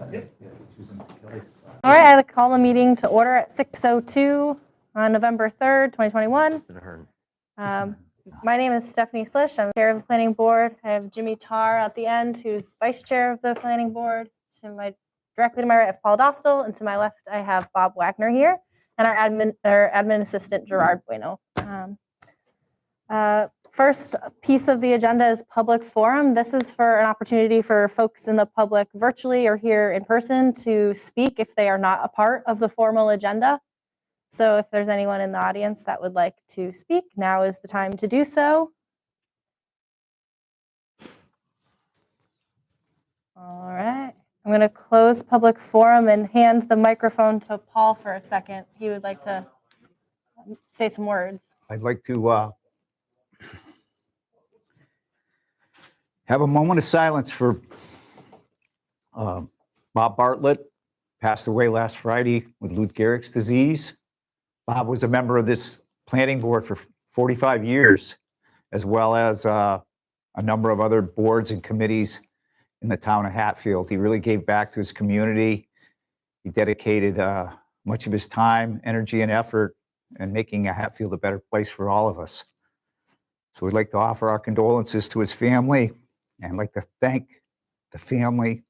All right, I'd like to call the meeting to order at 6:02 on November 3rd, 2021. My name is Stephanie Slish. I'm chair of the planning board. I have Jimmy Tarr at the end, who's vice chair of the planning board. Directly to my right, I have Paul Dostal, and to my left, I have Bob Wagner here, and our admin assistant, Gerard Bueno. First piece of the agenda is public forum. This is for an opportunity for folks in the public virtually or here in person to speak if they are not a part of the formal agenda. So if there's anyone in the audience that would like to speak, now is the time to do so. All right, I'm going to close public forum and hand the microphone to Paul for a second. He would like to say some words. I'd like to have a moment of silence for Bob Bartlett, passed away last Friday with Lou Gehrig's disease. Bob was a member of this planning board for 45 years, as well as a number of other boards and committees in the town of Hatfield. He really gave back to his community. He dedicated much of his time, energy, and effort in making Hatfield a better place for all of us. So we'd like to offer our condolences to his family, and I'd like to thank the family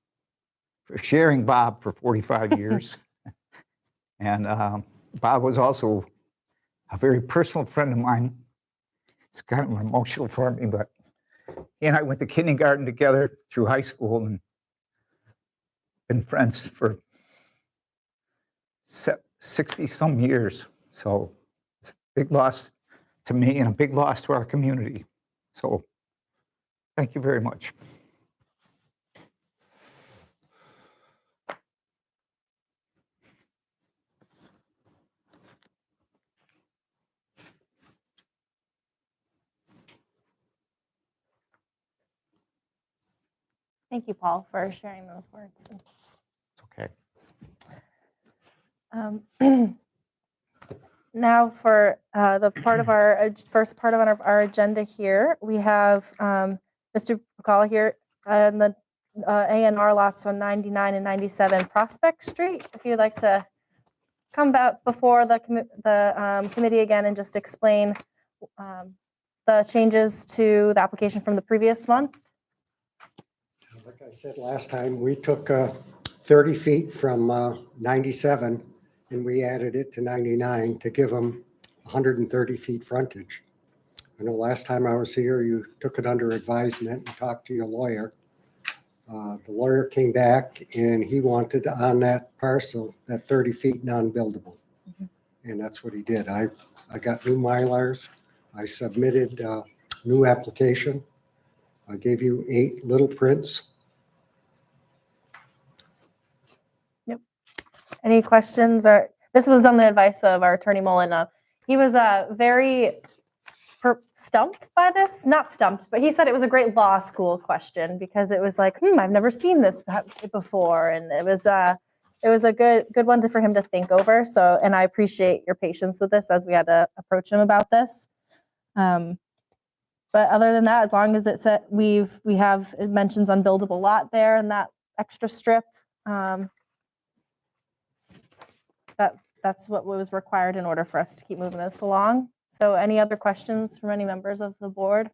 for sharing Bob for 45 years. And Bob was also a very personal friend of mine. It's kind of emotional for me, but he and I went to kindergarten together through high school and been friends for 60-some years. So it's a big loss to me and a big loss to our community. So thank you very much. Thank you, Paul, for sharing those words. It's okay. Now for the part of our first part of our agenda here, we have Mr. Bacala here and the A&R lots on 99 and 97 Prospect Street. If you'd like to come back before the committee again and just explain the changes to the application from the previous month. Like I said last time, we took 30 feet from 97 and we added it to 99 to give them 130 feet frontage. I know last time I was here, you took it under advisement and talked to your lawyer. The lawyer came back and he wanted on that parcel that 30 feet non-buildable. And that's what he did. I got new Mylars. I submitted a new application. I gave you 8 little prints. Any questions? Or this was on the advice of our attorney Mullen. He was very stumped by this. Not stumped, but he said it was a great law school question because it was like, I've never seen this before, and it was a good one for him to think over. So, and I appreciate your patience with this as we had to approach him about this. But other than that, as long as it said we have it mentions unbuildable lot there and that extra strip. That's what was required in order for us to keep moving this along. So any other questions from any members of the board?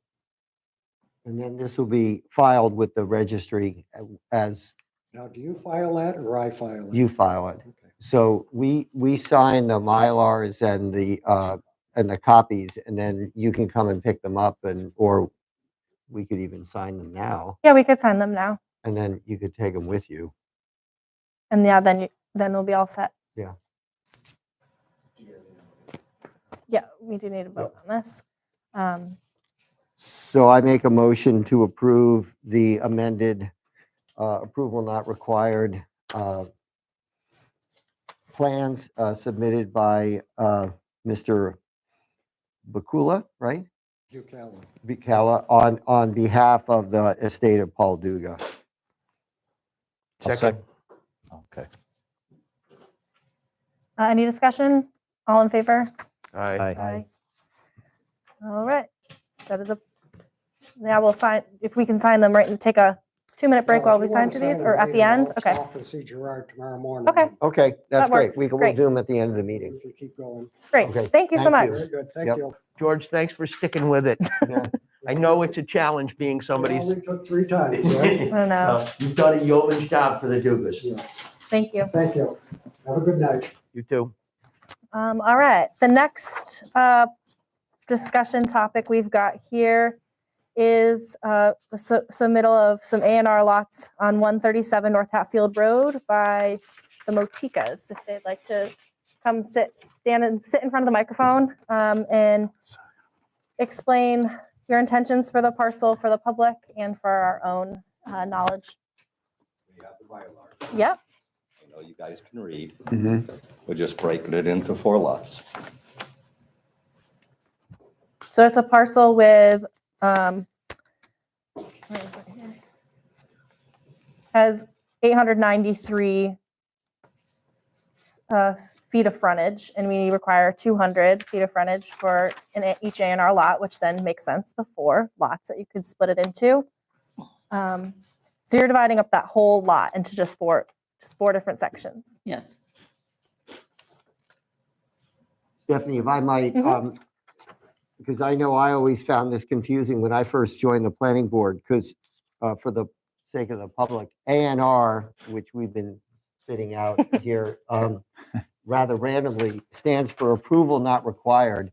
And then this will be filed with the registry as Now, do you file that or I file it? you file it. Okay. So we sign the Mylars and the copies, and then you can come and pick them up, or we could even sign them now, Yeah, we could sign them now. and then you could take them with you. And yeah, then we'll be all set. Yeah. Yeah, we do need a vote on this. So I make a motion to approve the amended approval not required plans submitted by Mr. Bacula, right? Bacala on behalf of the estate of Paul Duga. Second. Okay. Any discussion? All in favor? Aye. Aye. All right. That is yeah, we'll sign, if we can sign them right and take a 2-minute break Well, while if we you sign wanna to these sign or at later, the end? I'll Okay. Stop and see Gerard tomorrow morning. Okay. and Okay, that's That great. works. We will Great. do them at the end of the meeting. We can keep going. Great. Okay, Thank you so thank much. you. Very good, thank Yep. you. George, thanks for sticking with it. Yeah. I know it's a challenge being It somebody's. only took 3 times, I right? don't know. You've done a yeoman's job for the Dugas. Yeah. Thank you. Thank you. Have a good night. You too. All right. The next discussion topic we've got here is the submittal of some A&R lots on 137 North Hatfield Road by the Moticas. If they'd like to come sit in front of the microphone and explain your intentions for the parcel for the public and for our own knowledge. We have the bylaws. Yep. I know you guys can read. Mhm. We're just breaking it into 4 lots. So it's a parcel with where is it here? Has 893 feet of frontage, and we require 200 feet of frontage for each A&R lot, which then makes sense, the 4 lots that you could split it into. So you're dividing up that whole lot into just four different sections. Yes. Stephanie, if I might, because I know I always found this confusing when I first joined the planning board, because for the sake of the public, A&R, which we've been sitting out here rather randomly, stands for approval not required.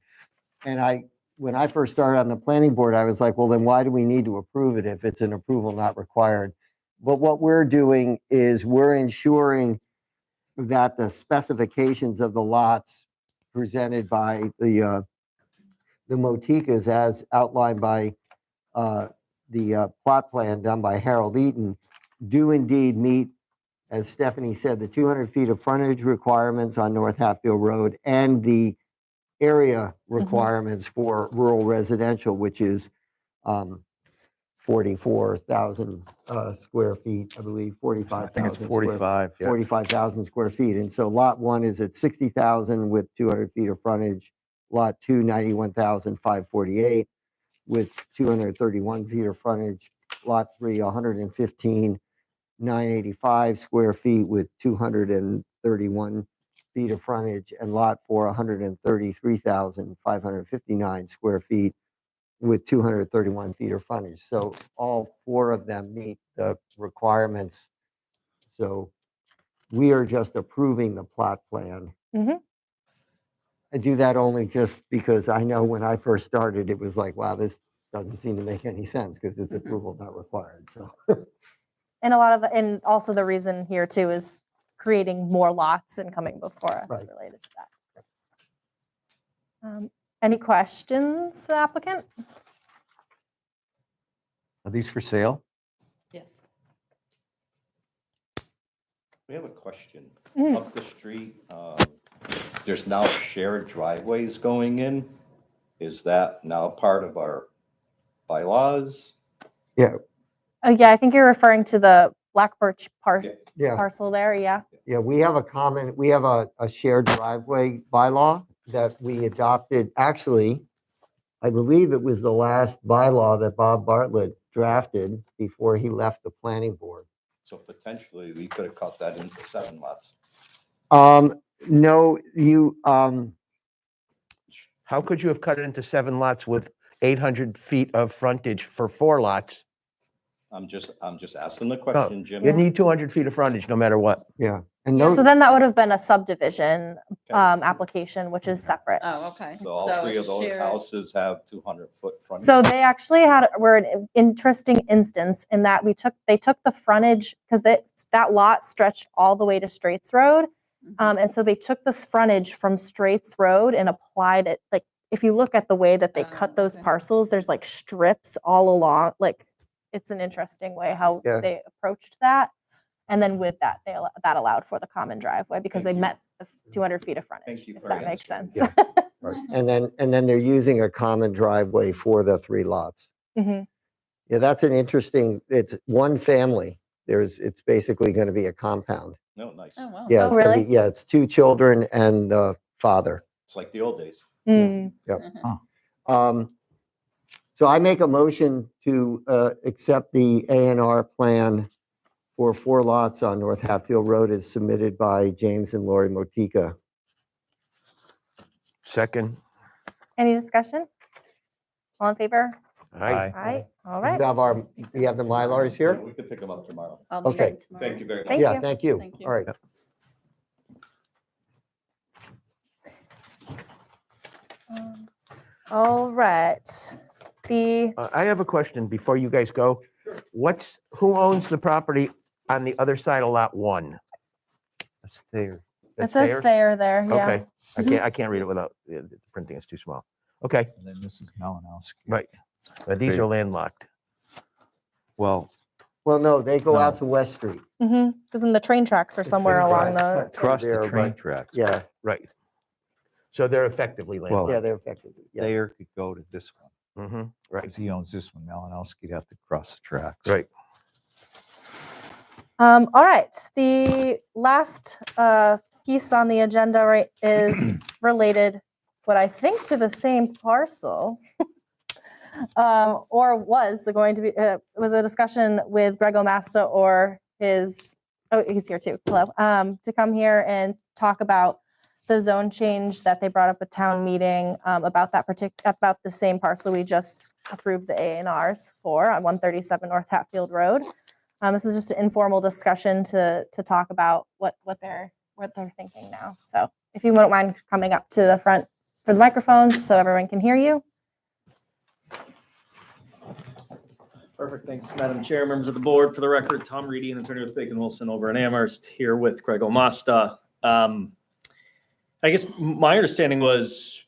And when I first started on the planning board, I was like, well, then why do we need to approve it if it's an approval not required? But what we're doing is we're ensuring that the specifications of the lots presented by the Moticas as outlined by the plot plan done by Harold Eaton do indeed meet, as Stephanie said, the 200 feet of frontage requirements on North Hatfield Road and the area requirements for rural residential, which is 44,000 square feet, I believe, I think it's 45,000. 45. Yeah. 45,000 square feet. And so lot 1 is at 60,000 with 200 feet of frontage. Lot 2, 91,548 with 231 feet of frontage. Lot 3, 115,985 square feet with 231 feet of frontage. And lot 4, 133,559 square feet with 231 feet of frontage. So all 4 of them meet the requirements. So we are just approving the plot plan. Mhm. I do that only just because I know when I first started, it was like, wow, this doesn't seem to make any sense because it's approval not required. So And and also the reason here too is creating more lots and coming before us Right. related to that. Any questions, applicant? Are these for sale? Yes. We have a question. Mm. Up the street, there's now shared driveways going in. Is that now part of our bylaws? Yeah, I think you're referring to the Black Birch yeah, parcel there, yeah. yeah, we have a shared driveway bylaw that we adopted. Actually, I believe it was the last bylaw that Bob Bartlett drafted before he left the planning board. So potentially, we could have cut that into 7 lots. No, How could you have cut it into 7 lots with 800 feet of frontage for 4 lots? I'm just asking the question, Jim. You need 200 feet of frontage no matter what. yeah, and So those, then that would have been a subdivision Okay. application, which is separate. Oh, okay. So all 3 of those shared- houses have 200-foot frontage? So they actually were an interesting instance in that they took the frontage because that lot stretched all the way to Straits Road. And so they took this frontage from Straits Road and applied it, like, if you look at the way that they cut those okay. parcels, there's like strips all along, like, it's an interesting way how Yeah. they approached that. And then with that, that allowed for the common driveway because Thank they you. met the 200 feet of frontage, Thank you if for that makes sense. answering. right, and then they're using a common driveway for the 3 lots. Mhm. Yeah, that's an interesting, it's one family. It's basically going to be a compound. No, nice. Oh, wow. Yeah, Oh, it's gonna really? be, yeah, it's 2 children and the father. It's like the old days. Mm. Um, So I make a motion to accept the A&R plan for 4 lots on North Hatfield Road as submitted by James and Lori Motica. Second. Any discussion? All in favor? Aye. Aye. All We right. have the Mylars here? We could pick them up tomorrow. I'll be Okay. in tomorrow. Thank you very much. Thank Yeah, you. thank you. Thank you. All right. All right. The I have a question before you guys go. Who owns the property on the other side of lot 1? That's there. it That's says theirs? there, yeah. Okay, I can't read it without, the printing is too small. Okay, And then this is Malinowski. right. But these Okay. are landlocked. Well, Well, no, they go out No. to West Street. Because then the train tracks are somewhere train along tracks the. across the there, train but- tracks. Yeah, Right. So they're effectively Well, landlocked. yeah, they're effectively, yeah. There could go to this one. Right, Because he owns this one. Malinowski'd have to cross the tracks. right. All right. The last piece on the agenda, right, is related, what I think, to the same parcel. Or was going to be, it was a discussion with Greg Omasta or his, oh, he's here too, hello, to come here and talk about the zone change that they brought up at town meeting about about the same parcel we just approved the A&Rs for on 137 North Hatfield Road. This is just an informal discussion to talk about what they're thinking now. So if you wouldn't mind coming up to the front for the microphones so everyone can hear you. Perfect. Thanks, Madam Chair, members of the board. For the record, Tom Reedy, an attorney with Bacon Wilson over in Amherst, here with Greg Omasta. I guess my understanding was,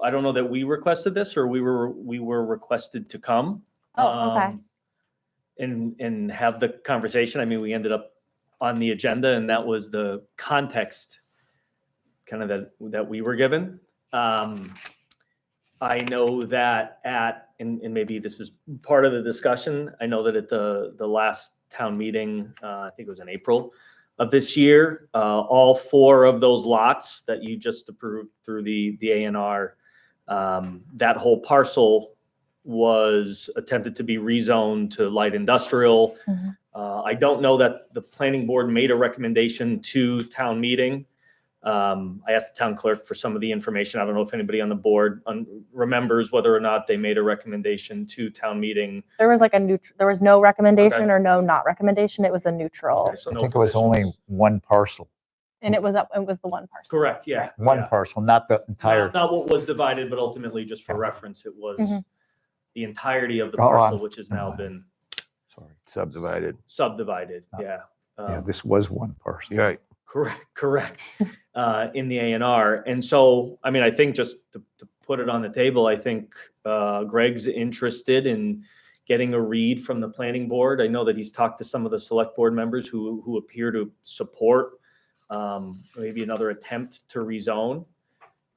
I don't know that we requested this or we were requested to come. Oh, okay. And have the conversation. I mean, we ended up on the agenda and that was the context kind of that we were given. I know that and maybe this is part of the discussion. I know that at the last town meeting, I think it was in April of this year, all 4 of those lots that you just approved through the A&R, that whole parcel was attempted to be rezoned to light industrial. Mhm. I don't know that the planning board made a recommendation to town meeting. I asked the town clerk for some of the information. I don't know if anybody on the board remembers whether or not they made a recommendation to town meeting. There was like there was no recommendation or no not recommendation. It was a neutral, Okay, so I no think it was only positions. one parcel. and it was the one parcel. Correct, yeah. One yeah. parcel, not the entire. Not what was divided, but ultimately, just for reference, it was Mhm. the entirety of the Oh, parcel, which has now never been Sorry. Subdivided. subdivided, Oh. yeah. Yeah, Um, this was one parcel. Right. Correct, in the A&R. And so, I mean, I think just to put it on the table, I think Greg's interested in getting a read from the planning board. I know that he's talked to some of the select board members who appear to support maybe another attempt to rezone.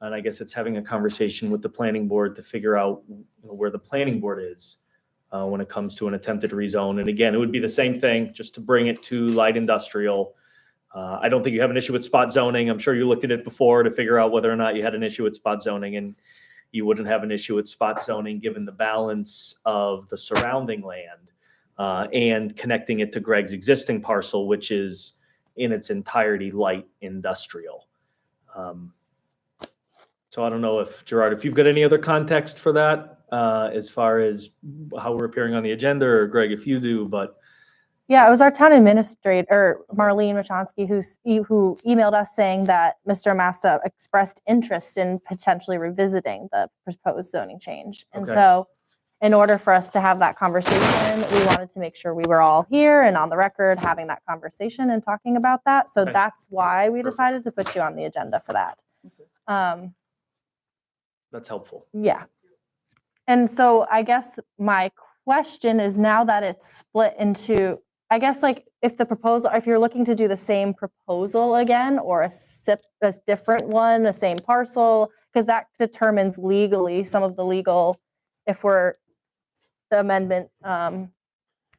And I guess it's having a conversation with the planning board to figure out where the planning board is when it comes to an attempted rezone. And again, it would be the same thing, just to bring it to light industrial. I don't think you have an issue with spot zoning. I'm sure you looked at it before to figure out whether or not you had an issue with spot zoning, and you wouldn't have an issue with spot zoning given the balance of the surrounding land and connecting it to Greg's existing parcel, which is in its entirety light industrial. So I don't know if, Gerard, if you've got any other context for that as far as how we're appearing on the agenda, or Greg, if you do, but Yeah, it was our town administrator, Marlene Machonsky, who emailed us saying that Mr. Masta expressed interest in potentially revisiting the proposed zoning change. And Okay. so in order for us to have that conversation, we wanted to make sure we were all here and on the record having that conversation and talking about that. So Okay. that's why we Perfect. decided to put you on the agenda for that. that's helpful. Yeah. And so I guess my question is, now that it's split into, I guess, like, if you're looking to do the same proposal again, or a different one, the same parcel, because that determines legally some of the legal, the amendment,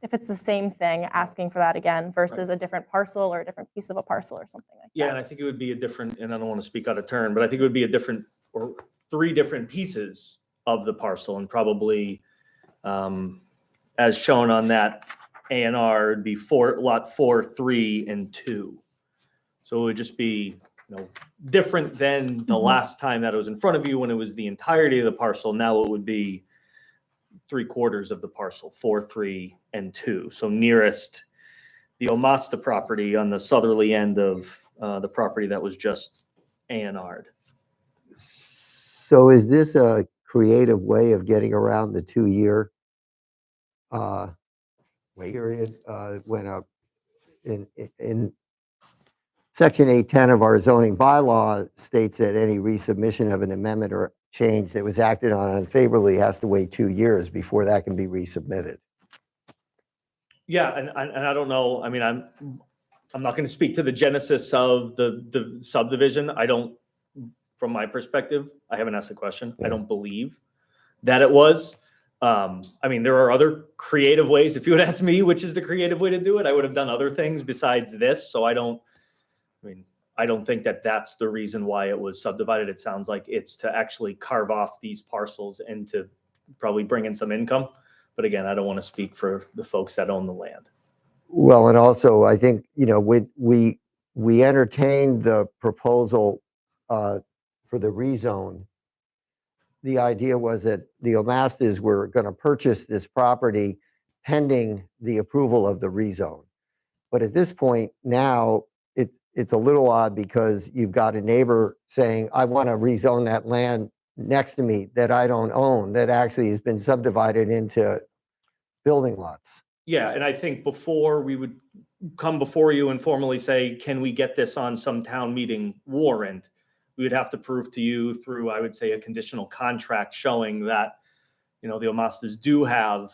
if it's the same thing, asking for that again versus a different parcel or a different piece of a parcel or something like Yeah, that. and I think it would be a different, and I don't want to speak out of turn, but I think it would be a different, or 3 different pieces of the parcel, and probably As shown on that A&R, it'd be lot 4, 3, and 2. So it would just be, different than the last time that it was in front of you when it was the entirety of the parcel. Now it would be 3/4 of the parcel, 4, 3, and 2. So nearest the Omasta property on the southerly end of the property that was just A&R'd. So is this a creative way of getting around the 2-year period when in Section 810 of our zoning bylaw states that any resubmission of an amendment or change that was acted on unfavorably has to wait 2 years before that can be resubmitted? Yeah, and I don't know, I mean, I'm not going to speak to the genesis of the subdivision. I don't, from my perspective, I haven't asked the question. I don't believe that it was. I mean, there are other creative ways. If you would ask me which is the creative way to do it, I would have done other things besides this. So I don't think that that's the reason why it was subdivided. It sounds like it's to actually carve off these parcels and to probably bring in some income. But again, I don't want to speak for the folks that own the land. Well, and also I think, we entertained the proposal for the rezone. The idea was that the Omastas were going to purchase this property pending the approval of the rezone. But at this point now, it's a little odd because you've got a neighbor saying, I want to rezone that land next to me that I don't own, that actually has been subdivided into building lots. Yeah, and I think before we would come before you and formally say, can we get this on some town meeting warrant? We would have to prove to you through, I would say, a conditional contract showing that, the Omastas do have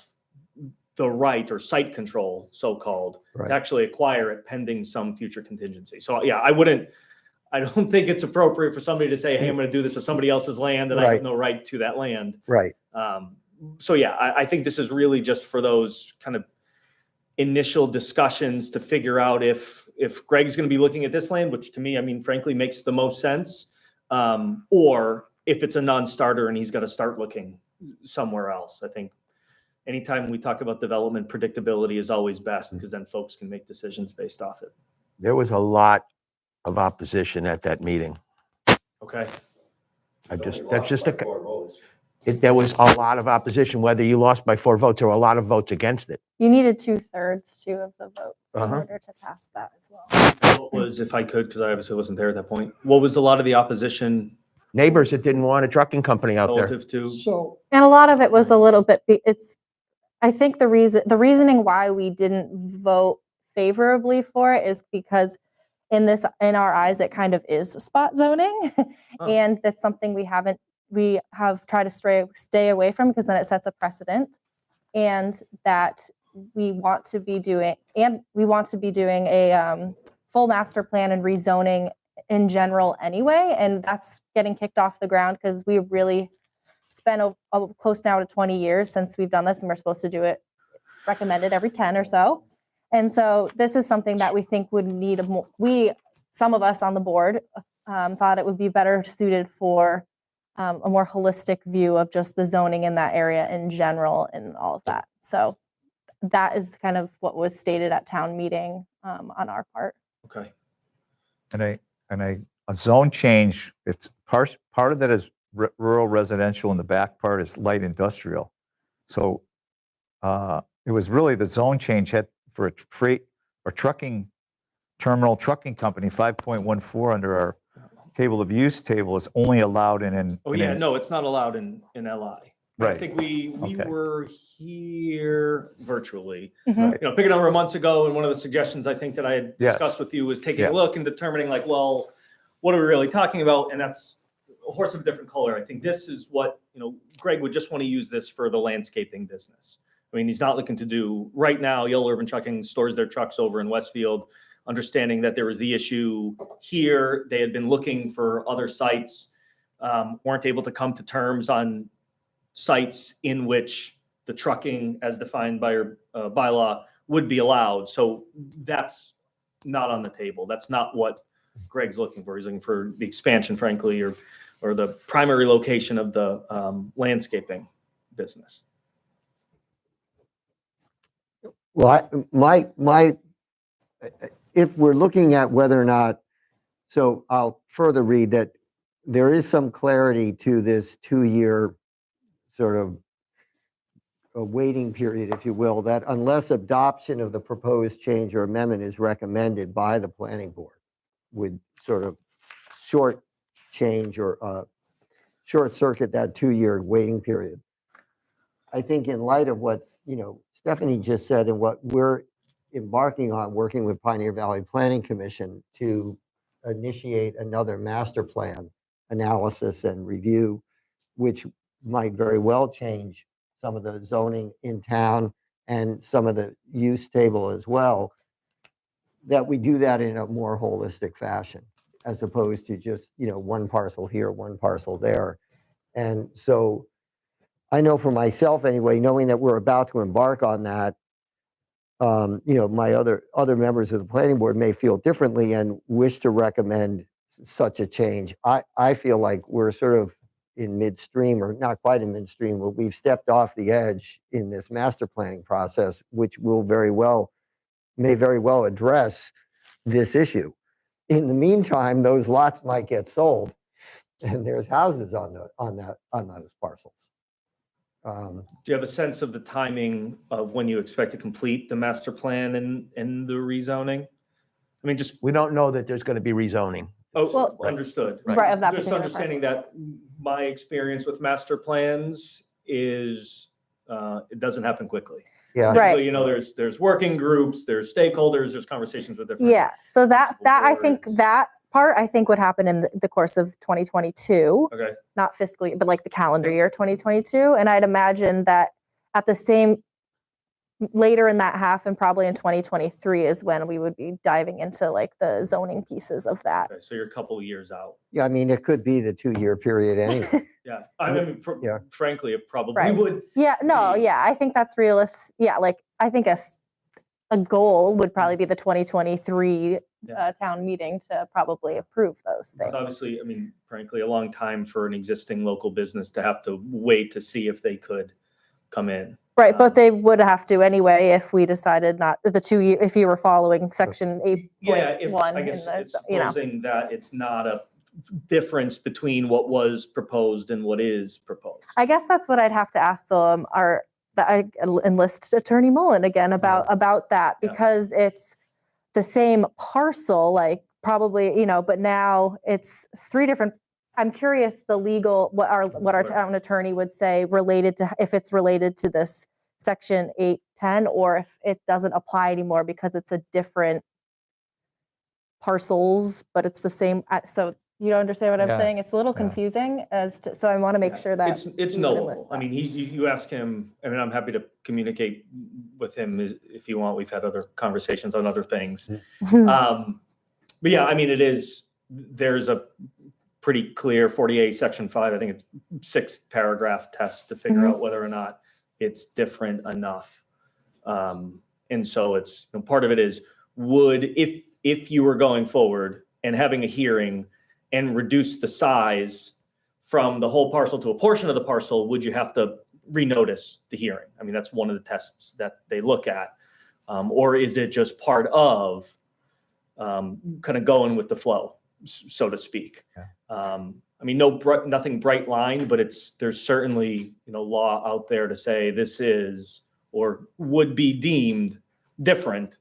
the right or site control, so-called, Right. to actually acquire it pending some future contingency. So yeah, I don't think it's appropriate for somebody to say, hey, I'm going to do this on somebody else's land and I have Right. no right to that land. Right. So yeah, I think this is really just for those kind of initial discussions to figure out if Greg's going to be looking at this land, which to me, I mean, frankly, makes the most sense, or if it's a non-starter and he's got to start looking somewhere else. I think anytime we talk about development, predictability is always best because then folks can make decisions based off it. There was a lot of opposition at that meeting. Okay. There was a lot of opposition, whether you lost by 4 votes or a lot of votes against it. You needed 2/3 too of the votes in Uh-huh. order to pass that as well. What was, if I could, because I obviously wasn't there at that point, what was a lot of the opposition Neighbors that didn't want a trucking company out there. relative to? So And a lot of it was a little bit, I think the reasoning why we didn't vote favorably for it is because in our eyes, it kind of is spot zoning. Oh. And that's something we have tried to stay away from because then it sets a precedent, and that we want to be doing a full master plan and rezoning in general anyway. And that's getting kicked off the ground because it's been close now to 20 years since we've done this, and we're supposed to do it recommended every 10 or so. And so this is something that we think would need some of us on the board thought it would be better suited for a more holistic view of just the zoning in that area in general and all of that. So that is kind of what was stated at town meeting on our part. Okay. And a zone change, it's part of that is rural residential and the back part is light industrial. So it was really the zone change had for a freight or trucking terminal trucking company, 5.14 under our table of use table is only allowed No, it's not allowed in LI. Right. I think we Okay. were here virtually, Mhm. pick a number of months ago, and one of the suggestions I think that I had Yes. discussed with you was taking a Yeah. look and determining like, well, what are we really talking about? And that's a horse of a different color. I think this is what, Greg would just want to use this for the landscaping business. I mean, he's not looking to do, right now, Yellow Urban Trucking stores their trucks over in Westfield, understanding that there was the issue here. They had been looking for other sites, weren't able to come to terms on sites in which the trucking as defined by your bylaw would be allowed. So that's not on the table. That's not what Greg's looking for. He's looking for the expansion, frankly, or the primary location of the landscaping business. Well, if we're looking at whether or not, so I'll further read that there is some clarity to this 2-year sort of a waiting period, if you will, that unless adoption of the proposed change or amendment is recommended by the planning board, would sort of short change or short circuit that 2-year waiting period. I think in light of what, Stephanie just said and what we're embarking on, working with Pioneer Valley Planning Commission to initiate another master plan analysis and review, which might very well change some of the zoning in town and some of the use table as well, that we do that in a more holistic fashion, as opposed to just, one parcel here, one parcel there. And so I know for myself anyway, knowing that we're about to embark on that, my other members of the planning board may feel differently and wish to recommend such a change. I feel like we're sort of in midstream, or not quite in midstream, but we've stepped off the edge in this master planning process, which may very well address this issue. In the meantime, those lots might get sold, and there's houses on those parcels. Do you have a sense of the timing of when you expect to complete the master plan and the rezoning? I mean, just, We don't know that there's going to be rezoning. Well, understood. Right, of that Just particular understanding that my experience with master plans is, it doesn't happen quickly. Yeah. Right. Typically, there's working groups, there's stakeholders, there's conversations with different. Yeah, so that I think boards. that part I think would happen in the course of 2022, Okay, not fiscal year, but like the calendar year 2022. And I'd imagine that at the same later in that half and probably in 2023 is when we would be diving into like the zoning pieces of that. okay, so you're a couple of years out. Yeah, I mean, it could be the 2-year period anyway. Yeah, I mean, Yeah. frankly, it probably Right. would. Yeah, no, be- yeah, I think that's realistic. Yeah, like I think a goal would probably be the 2023 Yeah. town meeting to probably approve those things. It's obviously, I mean, frankly, a long time for an existing local business to have to wait to see if they could come in. Right, but they would have to anyway if we decided not the 2 year, if you were following section 8.1. Yeah, if, I guess it's supposing that it's not a difference between what was proposed and what is proposed. I guess that's what I'd have to ask them, that I enlist Attorney Mullen again about that, Yeah. because it's the same parcel, like probably, but now it's 3 different. I'm curious the legal, what our town attorney would say related to, if it's related to this section 810, or if it doesn't apply anymore because it's a different parcels, but it's the same. So you understand what I'm Yeah. saying? It's a little confusing so I want to make Yeah, sure that it's we would enlist knowable. I that. mean, you ask him, I mean, I'm happy to communicate with him if you want. We've had other conversations on other things. But yeah, I mean, there's a pretty clear 48 section 5, I think it's 6th paragraph test to figure out whether or not it's different enough. And so it's, part of it is, if you were going forward and having a hearing and reduce the size from the whole parcel to a portion of the parcel, would you have to renotice the hearing? I mean, that's one of the tests that they look at. Or is it just part of kind of going with the flow, so to speak? Yeah. I mean, nothing bright line, but there's certainly, law out there to say this is or would be deemed different.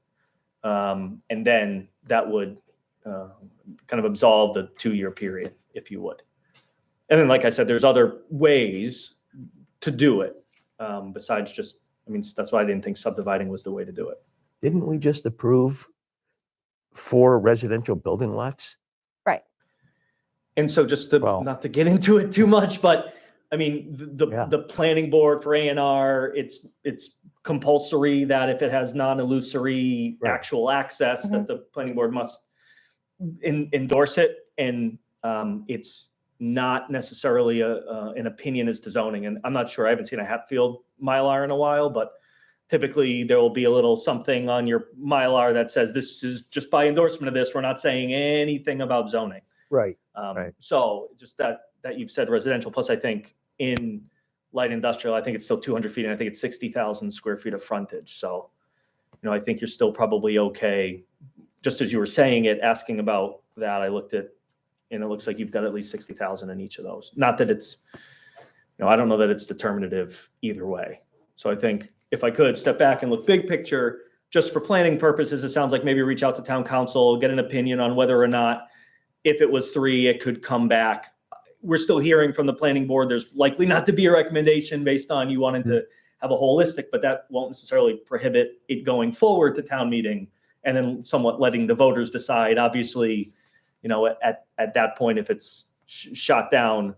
And then that would kind of absolve the 2-year period, if you would. And then, like I said, there's other ways to do it besides just, I mean, that's why I didn't think subdividing was the way to do it. Didn't we just approve 4 residential building lots? Right. And so just to, not to get into it too much, but I mean, the planning board for A&R, it's compulsory that if it has non-illusory actual access, that the planning board must endorse it. And it's not necessarily an opinion as to zoning. And I'm not sure, I haven't seen a Hatfield Mylar in a while, but typically there will be a little something on your Mylar that says, this is just by endorsement of this, we're not saying anything about zoning. Right. So just that you've said residential, plus I think in light industrial, I think it's still 200 feet and I think it's 60,000 square feet of frontage. So I think you're still probably okay. Just as you were saying it, asking about that, I looked at, and it looks like you've got at least 60,000 in each of those. Not that it's, I don't know that it's determinative either way. So I think if I could step back and look big picture, just for planning purposes, it sounds like maybe reach out to town council, get an opinion on whether or not, if it was 3, it could come back. We're still hearing from the planning board, there's likely not to be a recommendation based on you wanting to have a holistic, but that won't necessarily prohibit it going forward to town meeting and then somewhat letting the voters decide. Obviously, at that point, if it's shot down,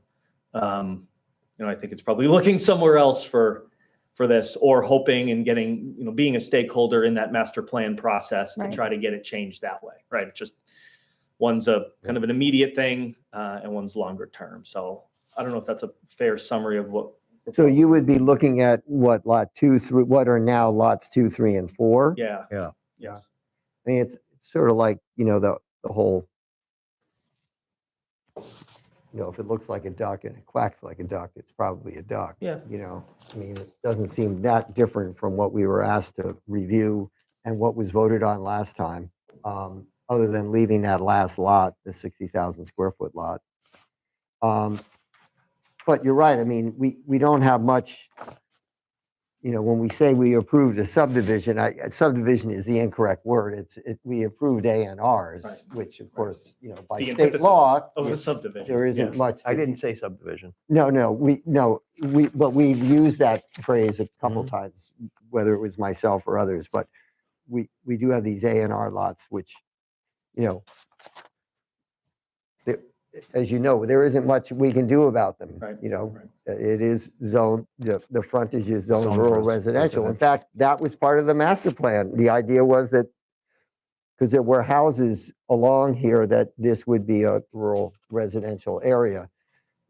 I think it's probably looking somewhere else for this, or hoping and getting, being a stakeholder in that master plan process to Right. try to get it changed that way, right? It's just, one's a kind of an immediate thing, and one's longer term. So I don't know if that's a fair summary of what. So you would be looking at what lot 2, 3, what are now lots 2, 3, and 4? Yeah. Yeah. Yes. I mean, it's sort of like, the whole, if it looks like a duck and it quacks like a duck, it's probably a duck. Yeah. I mean, it doesn't seem that different from what we were asked to review and what was voted on last time, other than leaving that last lot, the 60,000 square foot lot. But you're right. I mean, we don't have much, when we say we approved a subdivision, subdivision is the incorrect word. We approved A&Rs, Right. which of course, by The state antithesis law, of a subdivision. there isn't Yeah. much. I that didn't say subdivision. but we've used that phrase a couple times, whether it was myself or others, but we do have these A&R lots, which, as you know, there isn't much we can do about them. Right, right. It is zoned, the frontage is zoned Zoned rural residential. residential. In fact, that was part of the master plan. The idea was that, because there were houses along here, that this would be a rural residential area.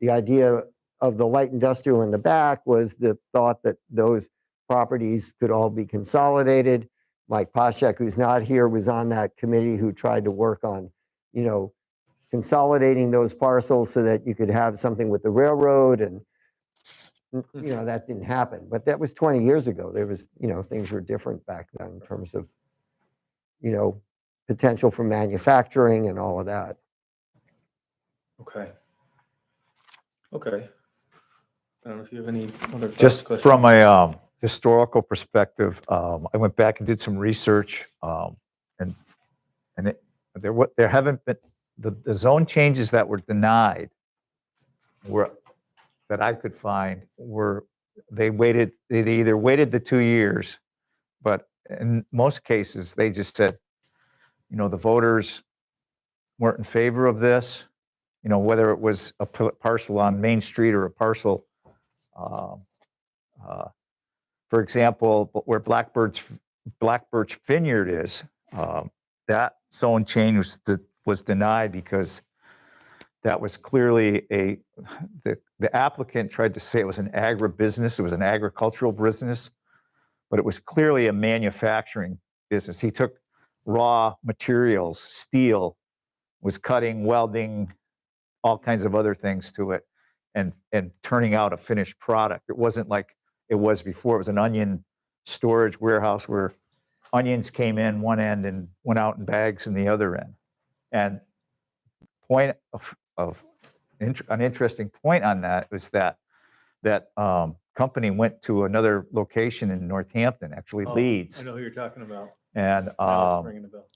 The idea of the light industrial in the back was the thought that those properties could all be consolidated. Mike Poshek, who's not here, was on that committee who tried to work on, consolidating those parcels so that you could have something with the railroad, and that didn't happen. But that was 20 years ago. There was, things were different back then in terms of, potential for manufacturing and all of that. Okay. I don't know if you have any other thoughts, Just questions? from a historical perspective, I went back and did some research, and there haven't been the zone changes that were denied that I could find they either waited the 2 years, but in most cases they just said, the voters weren't in favor of this, whether it was a parcel on Main Street or a parcel, for example, where Black Birch Vineyard is, that zone change was denied because that was clearly the applicant tried to say it was an agribusiness, it was an agricultural business, but it was clearly a manufacturing business. He took raw materials, steel, was cutting, welding, all kinds of other things to it, and turning out a finished product. It wasn't like it was before. It was an onion storage warehouse where onions came in one end and went out in bags in the other end. And an interesting point on that was that company went to another location in Northampton, actually Leeds, I know who you're talking about. and Now it's ringing a bell.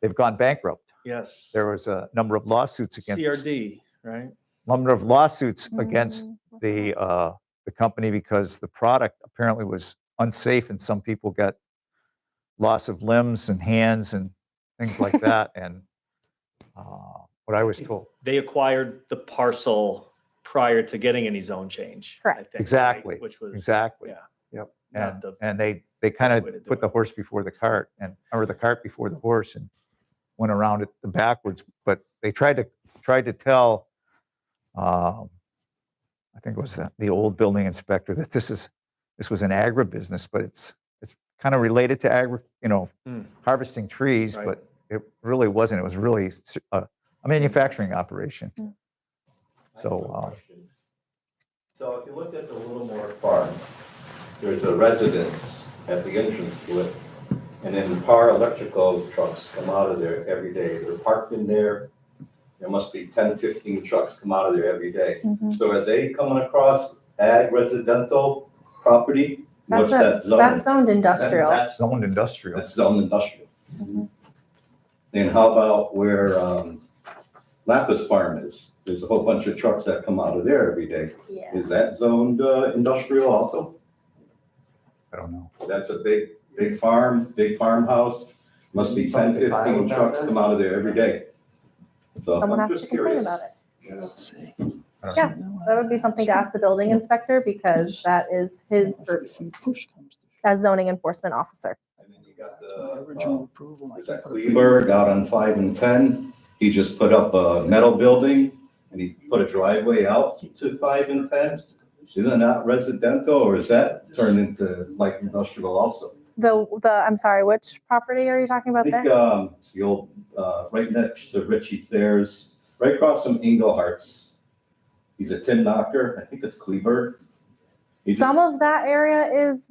they've gone bankrupt. Yes. There was a number of lawsuits against CRD, right? against the company because the product apparently was unsafe, and some people got loss of limbs and hands and things like that. And what I was told. They acquired the parcel prior to getting any zone change. I Correct. think, Exactly. right? Which was, Exactly. yeah. Yep. Not the- And they kind best way to of do put it. the horse before the cart, or the cart before the horse, and went around it backwards. But they tried to tell, I think it was the old building inspector, that this was an agribusiness, but it's kind of related to harvesting trees, Right. but it really wasn't. It was really a manufacturing operation. So, So if you looked at the Littlemore Farm, there's a residence at the entrance to it And then Par Electrical trucks come out of there every day. They're parked in there. There must be 10, 15 trucks come out of there every day. Mhm. So are they coming across ag residential property? What's that zone? That's zoned industrial. That's Zoned industrial. That's zone industrial. Mhm. Then how about where Lapis Farm is? There's a whole bunch of trucks that come out of there every day. Yeah. Is that zoned industrial also? I don't know. That's a big farm, big farmhouse. Must be 10, 15 trucks come out of there every day. So Someone I'm has to just complain curious. about it. I don't Yeah. know. That would be something to ask the building inspector because that is his purview Push comes to as zoning enforcement officer. And then you got original approval. I is can that put a- Kleberg out on 5 and 10? He just put up a metal building and he put a driveway out to 5 and 10. Isn't that residential or is that turned into like industrial also? I'm sorry, which property are you talking I about think, there? it's the old, right next to Richie Thayer's, right across from Engelhart's. He's a tin knocker. I think it's Kleberg. He just- Some of that area is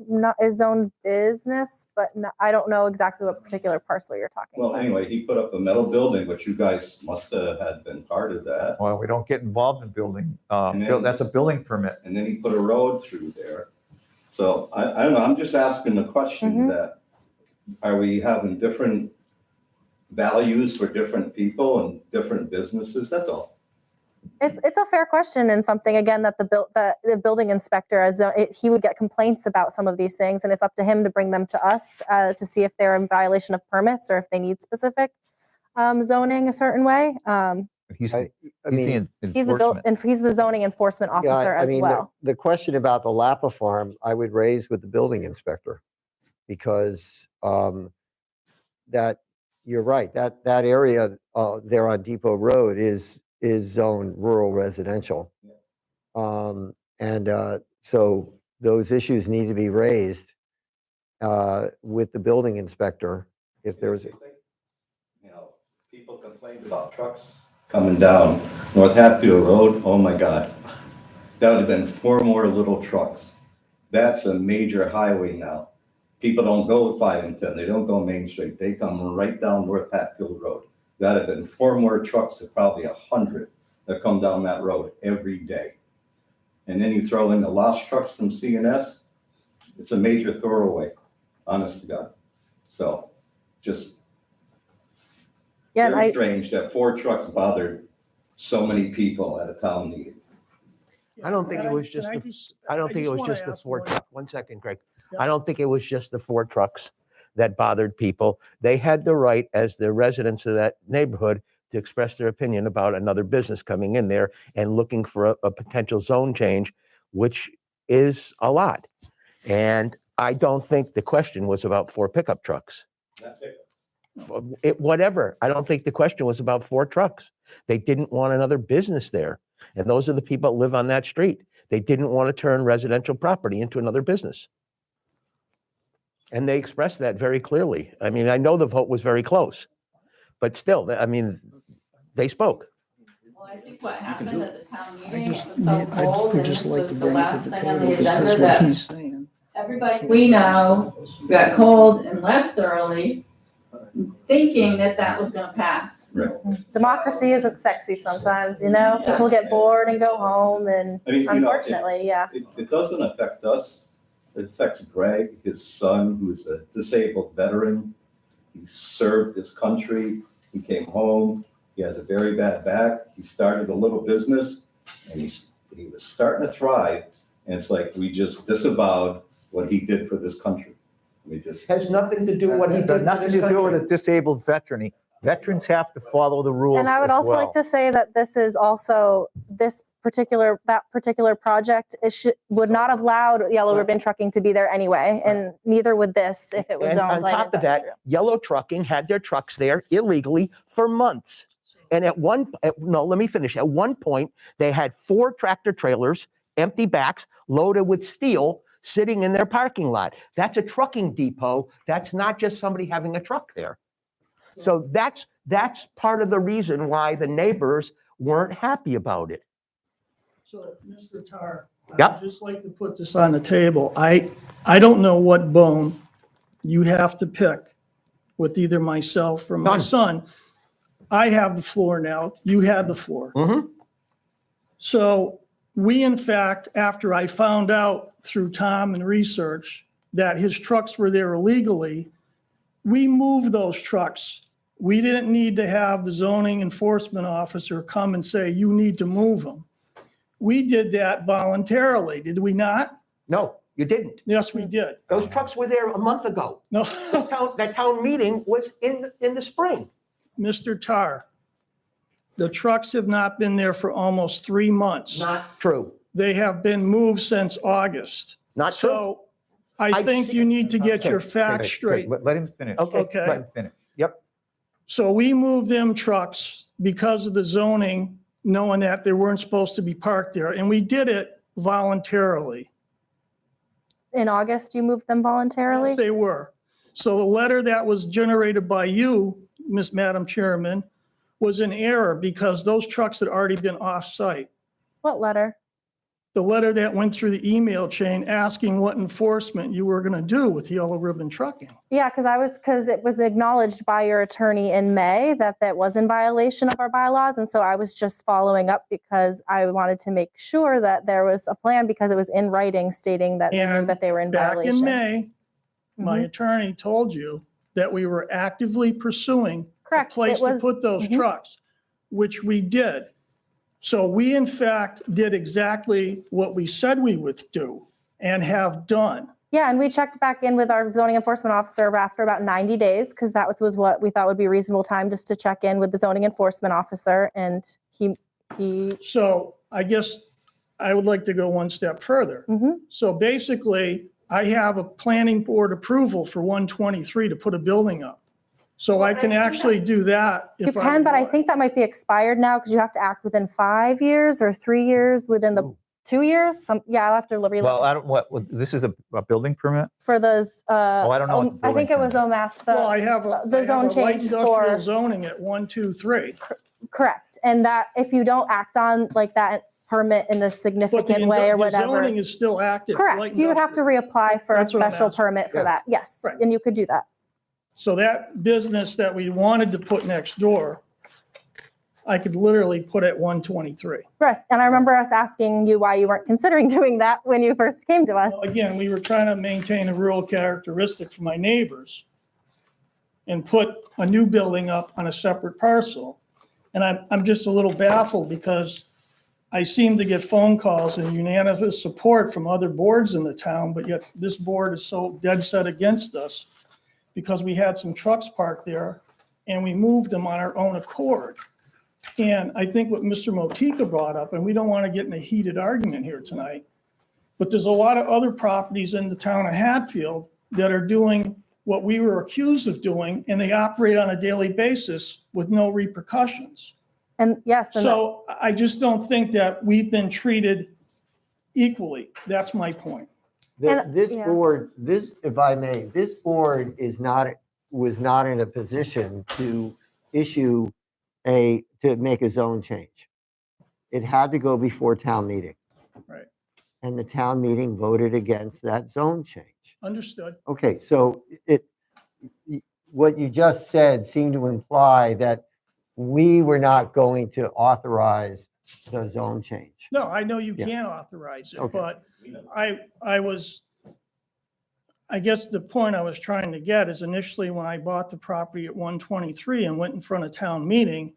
zoned business, but I don't know exactly what particular parcel you're talking Well, about. anyway, he put up a metal building, which you guys must have had been part of that. Well, we don't get involved in building. And then- That's a building permit. And then he put a road through there. So I don't know, I'm just asking the question Mhm. that, are we having different values for different people and different businesses? That's all. It's a fair question and something again that the building inspector he would get complaints about some of these things and it's up to him to bring them to us to see if they're in violation of permits or if they need specific zoning a certain way. He's I the mean, He's the zoning enforcement yeah, officer I as mean, well. the question about the Lapa farm, I would raise with the building inspector. Because that, you're right, that area there on Depot Road is zoned rural residential. So those issues need to be raised with the building inspector if there's, You know, people complained about trucks coming down North Hatfield Road. Oh my God. That would have been 4 more little trucks. That's a major highway now. People don't go 5 and 10. They don't go Main Street. They come right down North Hatfield Road. That'd have been 4 more trucks to probably 100 that come down that road every day. And then you throw in the lost trucks from CNS. It's a major thoroughway, honest to God. So just Yeah, and very strange that 4 trucks bothered so many people at a town meeting. I don't think it was just, I don't think it was just the 4 trucks. 1 second, Greg. I don't think it was just the 4 trucks that bothered people. They had the right as the residents of that neighborhood to express their opinion about another business coming in there and looking for a potential zone change, which is a lot. And I don't think the question was about 4 pickup trucks. That's it. Whatever. I don't think the question was about 4 trucks. They didn't want another business there. And those are the people that live on that street. They didn't want to turn residential property into another business. And they expressed that very clearly. I mean, I know the vote was very close, but still, I mean, they spoke. Well, I think what happened at the town I meeting, just, it was so I cold, would and just this like was to the bring it to last the thing on table the because agenda what that he's saying. everybody we know got cold and left early, thinking that that was gonna pass. Right. democracy isn't sexy sometimes, you know? People get bored and go home and I mean, you know, unfortunately, yeah. it doesn't affect us. It affects Greg, his son, who's a disabled veteran. He served his country. He came home. He has a very bad back. He started a little business and he was starting to thrive. And it's like, we just disavowed what he did for this country. We just, Has nothing to do with what he did for Nothing this to do with country. a disabled veteran. Veterans have to follow the rules And I would as also like well. to say that this is also, that particular project, would not have allowed Yellow Ribbon Trucking to be there anyway, and neither would this if it was And owned on light top of that, industrial. Yellow Trucking had their trucks there illegally for months. And let me finish. At one point, they had 4 tractor trailers, empty backs, loaded with steel, sitting in their parking lot. That's a trucking depot. That's not just somebody having a truck there. So that's part of the reason why the neighbors weren't happy about it. So, Mr. Tar, Yep. I'd just like to put this on the table. I don't know what bone you have to pick with either myself or my Done. son. I have the floor now. You had the floor. Mhm. So we, in fact, after I found out through Tom and research that his trucks were there illegally, we moved those trucks. We didn't need to have the zoning enforcement officer come and say, you need to move them. We did that voluntarily, did we not? No, you didn't. Yes, we did. Those trucks were there a month ago. No, That town meeting was in the spring. Mr. Tar, the trucks have not been there for almost 3 months. Not true. They have been moved since August. Not true. So I I've think seen- you need to get your Okay, facts straight. Let him finish. Okay. Let him finish. Yep. So we moved them trucks because of the zoning, knowing that they weren't supposed to be parked there, and we did it voluntarily. In August, you moved them voluntarily? They were. So the letter that was generated by you, Madam Chairman, was in error because those trucks had already been off-site. What letter? The letter that went through the email chain asking what enforcement you were going to do with Yellow Ribbon Trucking. Yeah, because it was acknowledged by your attorney in May that that was in violation of our bylaws. And so I was just following up because I wanted to make sure that there was a plan because it was in writing stating that, And that they were in Back violation. in May, my Mhm. attorney told you that we were actively pursuing a Correct. place It to was, put those mhm. trucks, which we did. So we in fact did exactly what we said we would do and have done. Yeah, and we checked back in with our zoning enforcement officer after about 90 days because that was what we thought would be a reasonable time just to check in with the zoning enforcement officer. And he So I guess I would like to go one step further. Mhm. So basically, I have a planning board approval for 123 to put a building up. So I can actually do that. You if can, but I would think that might be expired now because you have to act within 5 years or 3 years within the Ooh. 2 years. Yeah, I'll have to Well, relook I don't, this is a building permit? for those. I don't know what the I think it was building OMAS. Well, I have a the zone light change industrial for- zoning at 123. Correct, and that if you don't act on like that permit in a But the significant way or the whatever. zoning is still active. Correct, light you would have to industrial. reapply for a That's what I'm special asking. permit for Yeah. that. Yes, Right. and you could do that. So that business that we wanted to put next door, I could literally put at 123. Yes, and I remember us asking you why you weren't considering doing that when you first came to us. Well, again, we were trying to maintain a rural characteristic for my neighbors and put a new building up on a separate parcel. And I'm just a little baffled because I seem to get phone calls and unanimous support from other boards in the town, but yet this board is so dead set against us because we had some trucks parked there and we moved them on our own accord. And I think what Mr. Motika brought up, and we don't want to get in a heated argument here tonight, but there's a lot of other properties in the town of Hatfield that are doing what we were accused of doing, and they operate on a daily basis with no repercussions. And yes, and So I just don't think that we've been treated equally. That's my point. And- This yeah. board, if I may, this board was not in a position to issue to make a zone change. It had to go before town meeting. Right. And the town meeting voted against that zone change. Understood. Okay, so what you just said seemed to imply that we were not going to authorize the zone change. No, I know you Yeah. can't authorize it, Okay. but I guess the point I was trying to get is initially when I bought the property at 123 and went in front of town meeting,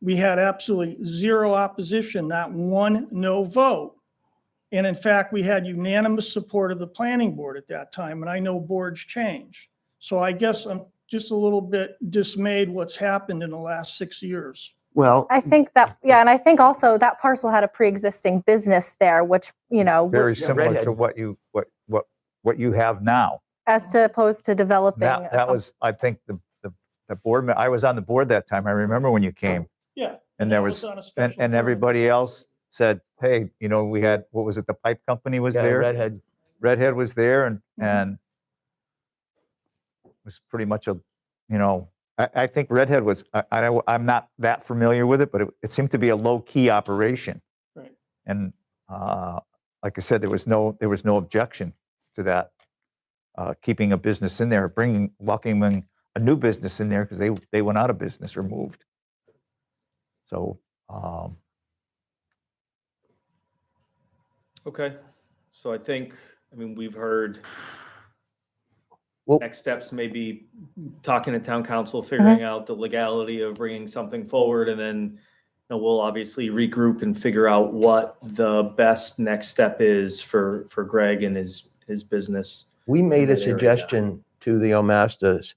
we had absolutely zero opposition, not one no vote. And in fact, we had unanimous support of the planning board at that time, and I know boards change. So I guess I'm just a little bit dismayed what's happened in the last 6 years. Well, I think that, yeah, and I think also that parcel had a pre-existing business there, which, Very Yeah, similar redhead. to what you have now. as to opposed to developing. That was, I think, the board, I was on the board that time. I remember when you came. Yeah. And there that was, on a and special permit. everybody else said, hey, we had, what was it, the pipe company was Yeah, there? redhead. Redhead was there and Mhm. it was pretty much I think Redhead was, I'm not that familiar with it, but it seemed to be a low-key operation. Right. And like I said, there was no objection to that, keeping a business in there, welcoming a new business in there because they went out of business or moved. So, Okay, so I think, I mean, we've heard Well- next steps, maybe talking to town council, figuring out the legality of bringing something forward, and then we'll obviously regroup and figure out what the best next step is for Greg and his business. We made a that area. suggestion to the Omastas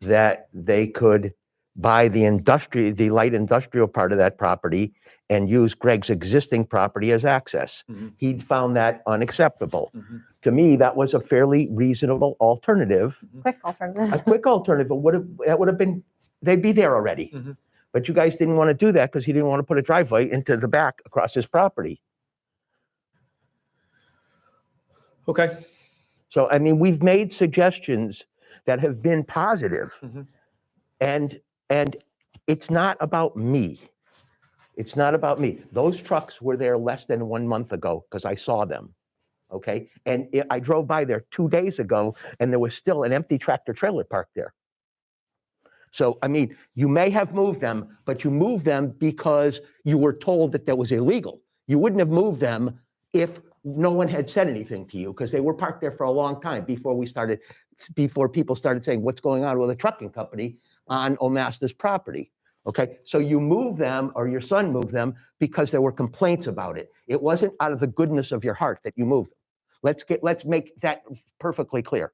that they could buy the light industrial part of that property and use Greg's existing property as access. Mhm. He found that unacceptable. Mhm. To me, that was a fairly reasonable alternative. Quick alternative. A quick alternative that would have been, they'd be there already. Mhm. But you guys didn't want to do that because he didn't want to put a driveway into the back across his property. Okay. So, I mean, we've made suggestions that have been positive. Mhm. And it's not about me. It's not about me. Those trucks were there less than 1 month ago because I saw them. Okay. And I drove by there 2 days ago and there was still an empty tractor trailer parked there. So, I mean, you may have moved them, but you moved them because you were told that that was illegal. You wouldn't have moved them if no one had said anything to you because they were parked there for a long time before people started saying, what's going on with a trucking company on Omasta's property. Okay, so you move them, or your son moved them, because there were complaints about it. It wasn't out of the goodness of your heart that you moved them. Let's make that perfectly clear.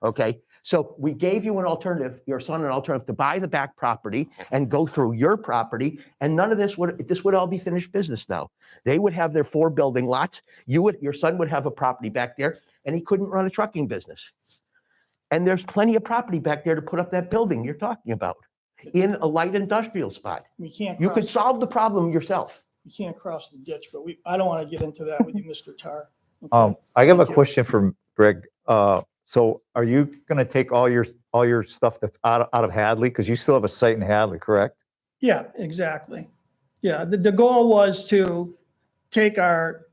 Okay, so we gave you an alternative, your son an alternative to buy the back property and go through your property, and none of this would all be finished business now. They would have their 4 building lots. Your son would have a property back there, and he couldn't run a trucking business. And there's plenty of property back there to put up that building you're talking about in a light industrial spot. You could solve the problem yourself. You can't cross the ditch, but I don't want to get into that with you, Mr. Tar. Okay? I have a Thank you. question for Greg. So are you going to take all your stuff that's out of Hadley? Because you still have a site in Hadley, correct? Yeah, exactly. Yeah, the goal was to take our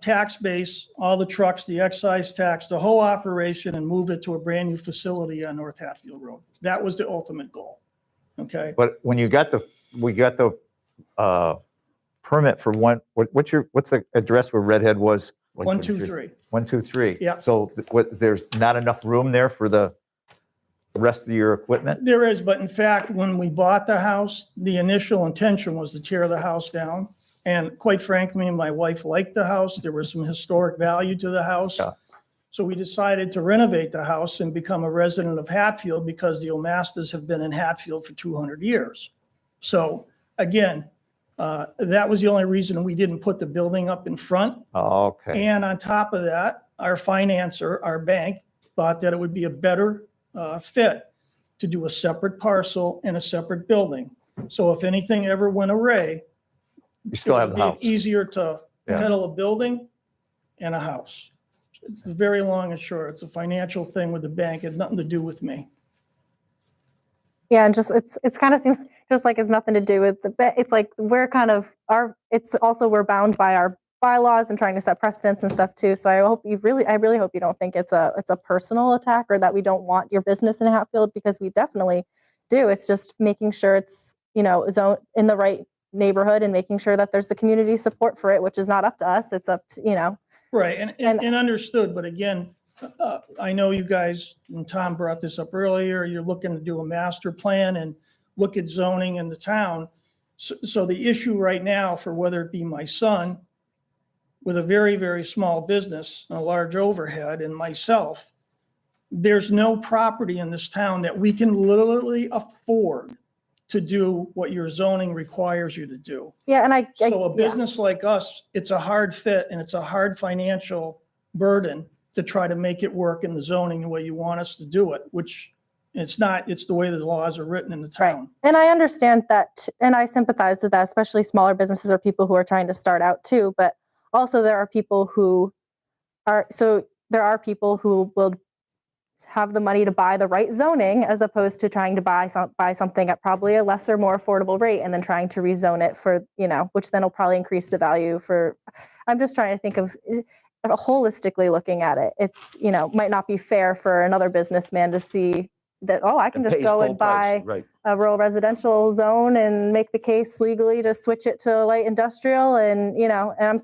tax base, all the trucks, the excise tax, the whole operation, and move it to a brand new facility on North Hatfield Road. That was the ultimate goal. Okay. But when we got the permit for what's the address where Redhead was? 123. 123. Yeah. So there's not enough room there for the rest of your equipment? There is, but in fact, when we bought the house, the initial intention was to tear the house down. And quite frankly, my wife liked the house. There was some historic value to the house. Yeah. So we decided to renovate the house and become a resident of Hatfield because the Omastas have been in Hatfield for 200 years. So again, that was the only reason we didn't put the building up in front. Oh, okay. And on top of that, our financer, our bank, thought that it would be a better fit to do a separate parcel and a separate building. So if anything ever went awry, You still have it the would house. be easier to Yeah. peddle a building and a house. It's very long and short. It's a financial thing with the bank. It had nothing to do with me. Yeah, and just it's kind of seems just like it's nothing to do with it's like we're kind of it's also we're bound by our bylaws and trying to set precedents and stuff too. So I really hope you don't think it's a personal attack or that we don't want your business in Hatfield, because we definitely do. It's just making sure it's, zone in the right neighborhood and making sure that there's the community support for it, which is not up to us. It's up to, Right, and understood, but again, I know you guys, and Tom brought this up earlier, you're looking to do a master plan and look at zoning in the town. So the issue right now for whether it be my son with a very, very small business, a large overhead, and myself, there's no property in this town that we can literally afford to do what your zoning requires you to do. yeah. And So a business like us, it's a hard fit and it's a hard financial burden to try to make it work in the zoning the way you want us to do it, which it's not, it's the way the laws are written in the town. And I understand that, and I sympathize with that, especially smaller businesses or people who are trying to start out too. But also there are people who will have the money to buy the right zoning as opposed to trying to buy something at probably a lesser, more affordable rate and then trying to rezone it for, which then will probably increase the value for, I'm just trying to think of holistically looking at it. It's, might not be fair for another businessman to see, that, oh, I can And just pays go full and price, buy right. a rural residential zone and make the case legally to switch it to light industrial. And, you know, and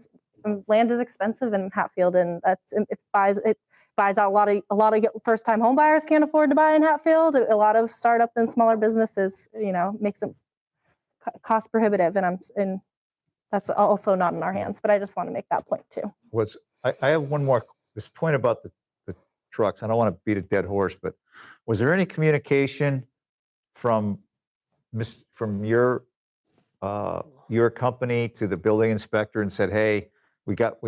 land is expensive in Hatfield, and it buys out a lot of first time home buyers can't afford to buy in Hatfield. A lot of startup and smaller businesses, you know, makes it cost prohibitive. And that's also not in our hands, but I just want to make that point too. I have one more, this point about the trucks. I don't want to beat a dead horse, but was there any communication from your company to the building inspector and said, hey, we got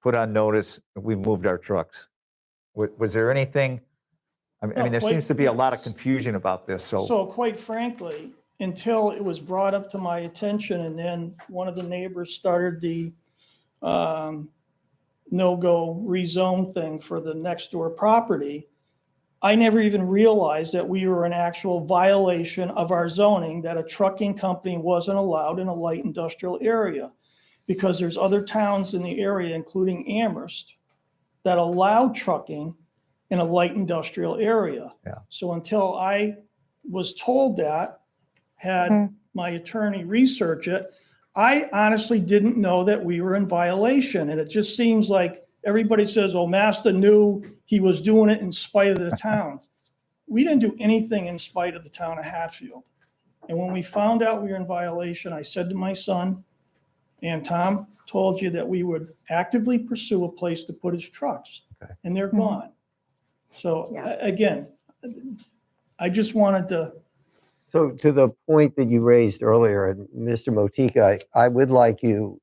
put on notice, we moved our trucks? Was there anything? I mean, there seems to be a lot of confusion about this, So quite frankly, until it was brought up to my attention, and then one of the neighbors started the no-go rezone thing for the next door property, I never even realized that we were in actual violation of our zoning, that a trucking company wasn't allowed in a light industrial area. Because there's other towns in the area, including Amherst, that allow trucking in a light industrial area. Yeah. So until I was told that, had my attorney research it, I honestly didn't know that we were in violation. And it just seems like everybody says, oh, Masta knew he was doing it in spite of the town. We didn't do anything in spite of the town of Hatfield. And when we found out we were in violation, I said to my son, and Tom told you that we would actively pursue a place to put his trucks, and they're gone. So again, I just wanted to. So to the point that you raised earlier, and Mr. Motika, I would like you,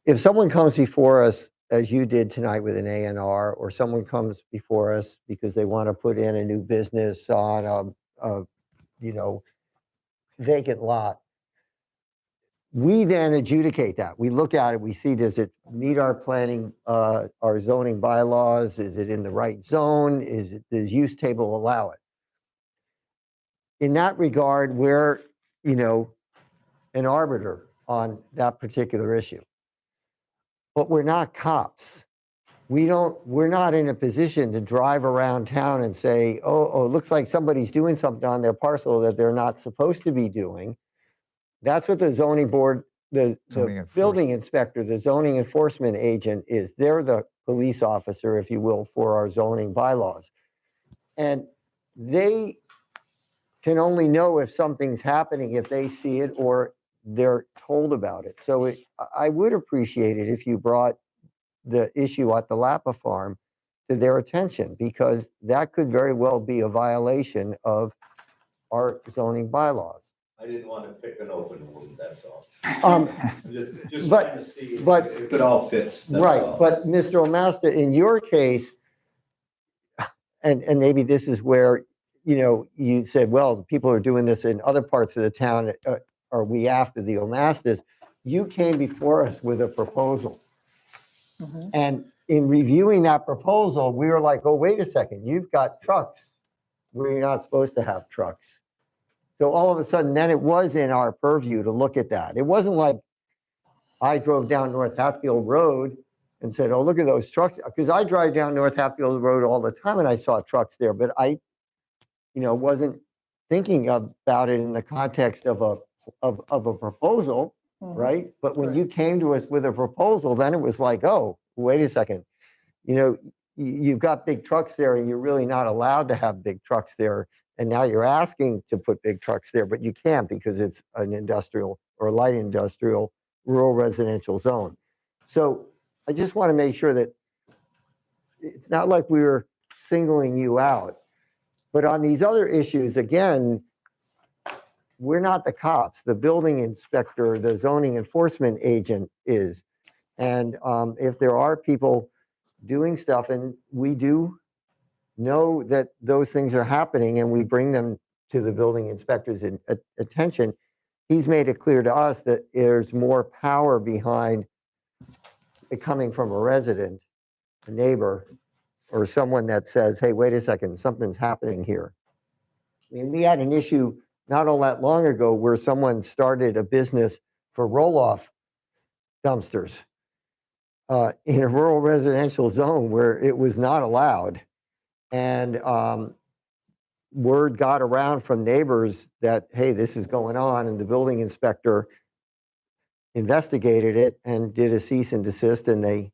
if someone comes before us, as you did tonight with an A&R, or someone comes before us because they want to put in a new business on a vacant lot, we then adjudicate that. We look at it, we see, does it meet our planning, our zoning bylaws? Is it in the right zone? Does use table allow it? In that regard, we're, an arbiter on that particular issue. But we're not cops. We're not in a position to drive around town and say, oh, it looks like somebody's doing something on their parcel that they're not supposed to be doing. That's what the zoning board, the building inspector, the zoning enforcement agent is. They're the police officer, if you will, for our zoning bylaws. And they can only know if something's happening if they see it or they're told about it. So I would appreciate it if you brought the issue at the Lapa farm to their attention, because that could very well be a violation of our zoning bylaws. I didn't want to pick an open wound, that's all. Just but- trying to see but- if it all fits. That's Right, all. but Mr. Omasta, in your case, and maybe this is where, you said, well, people are doing this in other parts of the town. Are we after the Omastas? You came before us with a proposal. And in reviewing that proposal, we were like, oh, wait a second, you've got trucks where you're not supposed to have trucks. So all of a sudden, then it was in our purview to look at that. It wasn't like I drove down North Hatfield Road and said, oh, look at those trucks. Because I drive down North Hatfield Road all the time and I saw trucks there, but I, wasn't thinking about it in the context of a proposal, right? But when you came to us with a proposal, then it was like, oh, wait a second. You've got big trucks there and you're really not allowed to have big trucks there. And now you're asking to put big trucks there, but you can't because it's an industrial or light industrial rural residential zone. So I just want to make sure that it's not like we were singling you out. But on these other issues, again, we're not the cops. The building inspector, the zoning enforcement agent is. And if there are people doing stuff, and we do know that those things are happening and we bring them to the building inspector's attention, he's made it clear to us that there's more power behind it coming from a resident, a neighbor, or someone that says, hey, wait a second, something's happening here. I mean, we had an issue not all that long ago where someone started a business for roll-off dumpsters in a rural residential zone where it was not allowed. And word got around from neighbors that, hey, this is going on, and the building inspector investigated it and did a cease and desist, and they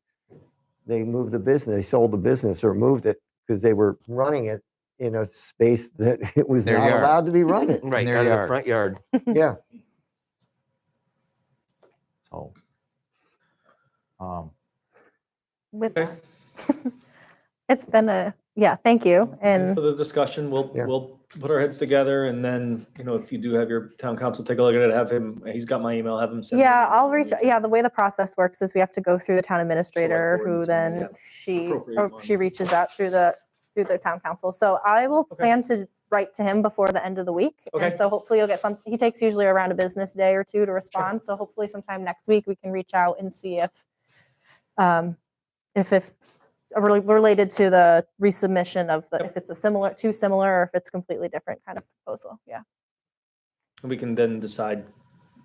moved the business, they sold the business or moved it because they were running it in a space that it was Their not yard. allowed to be running. Right, their out of the yard. front yard. Yeah. So, With Okay. that. It's been thank you. And For the discussion, Yeah. we'll put our heads together, and then, if you do have your town council take a look at it, have him, he's got my email, have him send. me an yeah, email. I'll reach, the way the process works is we have to go through the town administrator, board who and- then yeah, she appropriate reaches out through the town council. So I will Okay. plan to write to him before the end of the week. And Okay. so hopefully you'll get he takes usually around a business day or two to respond. So hopefully sometime next week we can reach out and see if related to the resubmission of Yep. if it's too similar, or if it's completely different kind of proposal. Yeah. And we can then decide,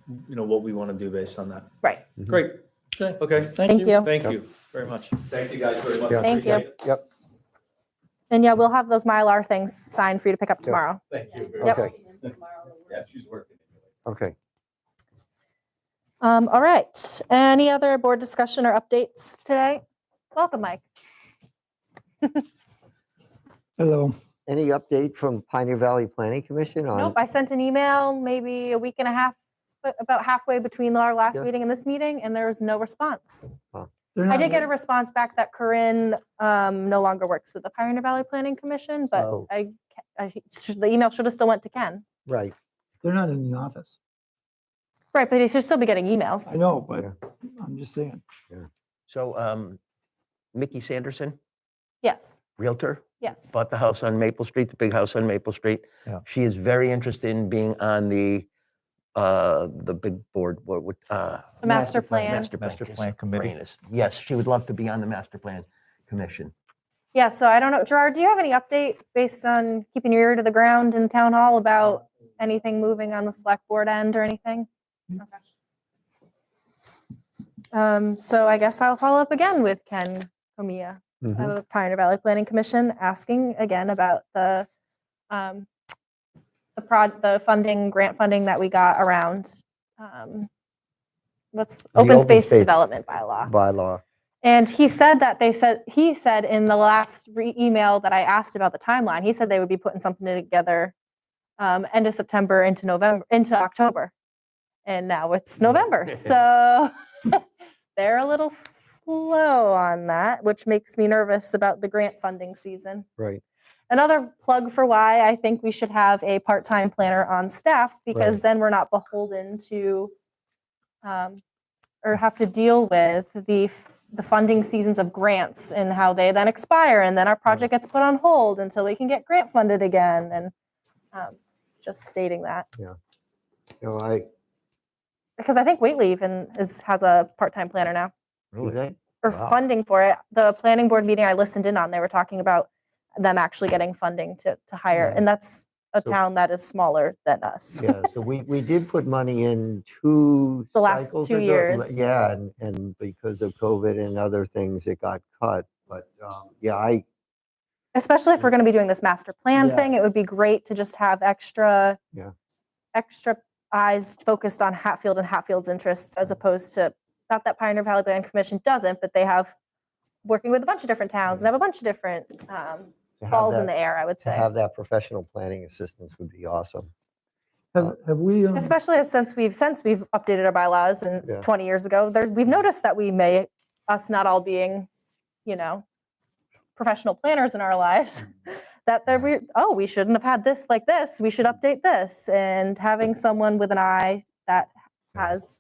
what we want to do based on that. Right. Great. Okay, Okay. Thank you. Thank you very much. Thank you guys very much. Yeah. Thank you. Appreciate it. Yep. And we'll have those Mylar things signed for you to pick up Yep. tomorrow. Thank you. Yep. Okay. Yeah, she's working. Okay. All right. Any other board discussion or updates today? Welcome, Mike. Hello. Any update from Pioneer Valley Planning Commission on? Nope, I sent an email maybe a week and a half, about halfway between our last Yeah. meeting and this meeting, and there was no response. They're I not did get a re- response back that Corinne no longer works with the Pioneer Valley Planning Commission, but Oh. the email should have still went to Ken. Right. They're not in the office. Right, but he should still be getting emails. I know, but Yeah. I'm just saying. So, Mickey Sanderson, Yes, Realtor, yes. bought the house on Maple Street, the big house on Maple Street. Yeah. She is very interested in being on the big board, The master plan. master plan committee. brain is- Yes, she would love to be on the master plan commission. Yeah, so I don't know, Gerard, do you have any update based on keeping your ear to the ground in town hall about anything moving on the select board end or anything? Okay. So I guess I'll follow up again with Ken Komiya Mhm. of Pioneer Valley Planning Commission, asking again about the grant funding that we got around The open space space development bylaw. Bylaw. And he said he said in the last email that I asked about the timeline, he said they would be putting something together end of September into October. And now it's November. So they're a little slow on that, which makes me nervous about the grant funding season. Right. Another plug for why I think we should have a part-time planner on staff, because Right. then we're not beholden to or have to deal with the funding seasons of grants and how they then expire, and then our project gets put on hold until we can get grant funded again. And just stating that, because I think Whately even has a part-time planner now, Really? or Wow. funding for it. The planning board meeting I listened in on, they were talking about them actually getting funding to hire, Yeah. and that's a So- town that is smaller than us. Yeah, so we did put money in two The last cycles 2 ago. years. Yeah, and because of COVID and other things, it got cut. But yeah, Especially if we're going to be doing this master plan Yeah. thing, it would be great to just have extra eyes focused on Hatfield and Hatfield's interests, as opposed to, not that Pioneer Valley Planning Commission doesn't, but they have working with a bunch of different towns and have a bunch of different to have balls in that- the air, I would to say. have that professional planning assistance would be awesome. Have we, Especially since we've updated our bylaws and Yeah. 20 years ago, we've noticed that us not all being, professional planners in our lives, that we shouldn't have had this like this, we should update this, and having someone with an eye that has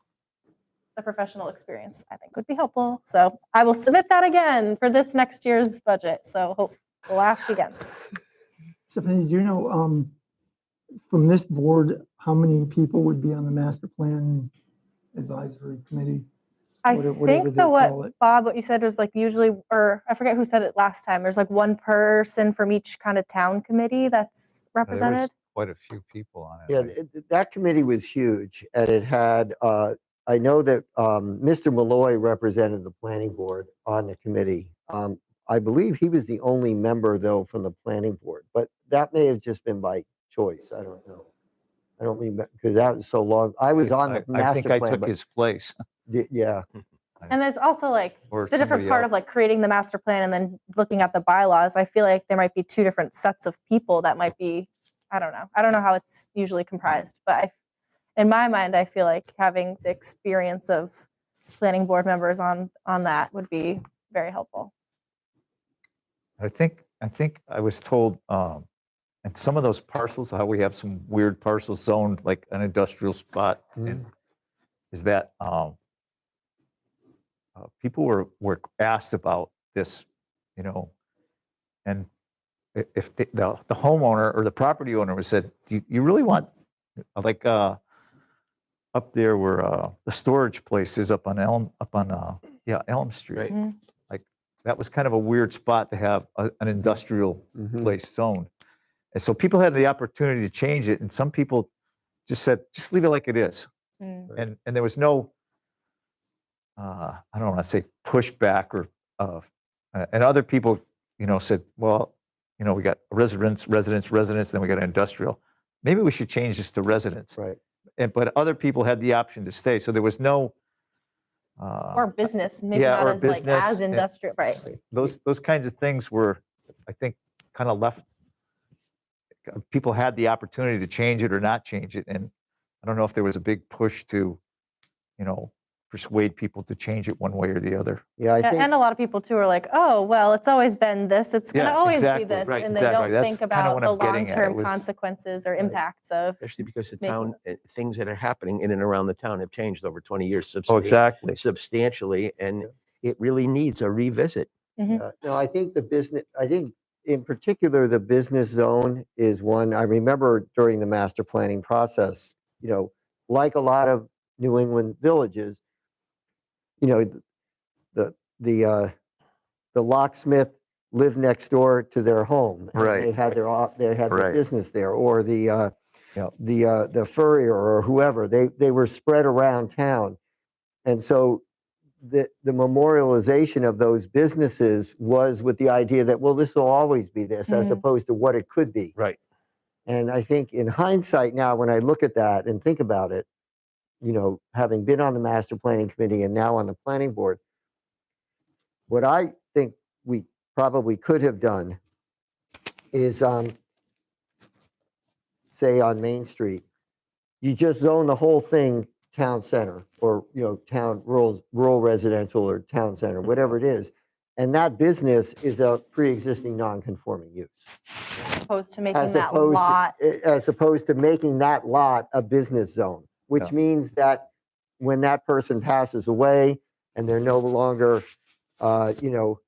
the professional experience, I think would be helpful. So I will submit that again for this next year's budget. So we'll ask again. Stephanie, do you know, from this board, how many people would be on the master plan advisory committee? I Whatever think they call it. Bob, what you said was like usually, or I forget who said it last time, there's like one person from each kind of town committee that's represented. Quite a few people on it. Yeah, that committee was huge, and it had, I know that Mr. Malloy represented the planning board on the committee. I believe he was the only member though from the planning board, but that may have just been by choice. I don't know. I don't remember, because that was so long. I was on the I master think I plan, took but his place. yeah, And there's also like Or the different somebody part else. of like creating the master plan and then looking at the bylaws. I feel like there might be two different sets of people that might be, I don't know. I don't know how it's usually comprised, but in my mind, I feel like having the experience of planning board members on that would be very helpful. I think I was told, and some of those parcels, how we have some weird parcels zoned like an industrial spot, and is that people were asked about this, you know, and if the homeowner or the property owner was said, do you really want, like up there where the storage place is up on Elm Street. Right. Mhm. Like that was kind of a weird spot to have an industrial Mhm. place zoned. And so people had the opportunity to change it, and some people just said, just leave it like it is. Mm. And there was no, I don't want to say pushback or, and other people, you know, said, well, you know, we got residents, then we got industrial. Maybe we should change this to residents. right. But other people had the option to stay, so there was no. Or business, maybe yeah, not or as like business, as and- industrial, right? Those kinds of things were, I think, kind of left. People had the opportunity to change it or not change it, and I don't know if there was a big push to, you know, persuade people to change it one way or the other. Yeah, I think. And a lot of people too are like, oh, well, it's always been this. It's going to Yeah, always exactly, be this. right, And they exactly. don't That's think kinda about what the I'm getting at. It long-term was- consequences or impacts of. Especially because the Making town, things that are happening in and around the town have changed over 20 years Oh, exactly. substantially, and it really needs a revisit. No, I think I think in particular, the business zone is one, I remember during the master planning process, you know, like a lot of New England villages, you know, the locksmith lived next door to their home. and Right. They had their Right. business there, or Yep. the furrier or whoever, they were spread around town. And so the memorialization of those businesses was with the idea that, well, this will always be this, as opposed to what it could be. Right. And I think in hindsight now, when I look at that and think about it, you know, having been on the master planning committee and now on the planning board, what I think we probably could have done is, say on Main Street, you just zone the whole thing town center, or, you know, rural residential or town center, whatever it is. And that business is a pre-existing non-conforming use. Opposed to making that lot. As opposed to making that lot a business zone, which Yeah. means that when that person passes away and they're no longer, you know,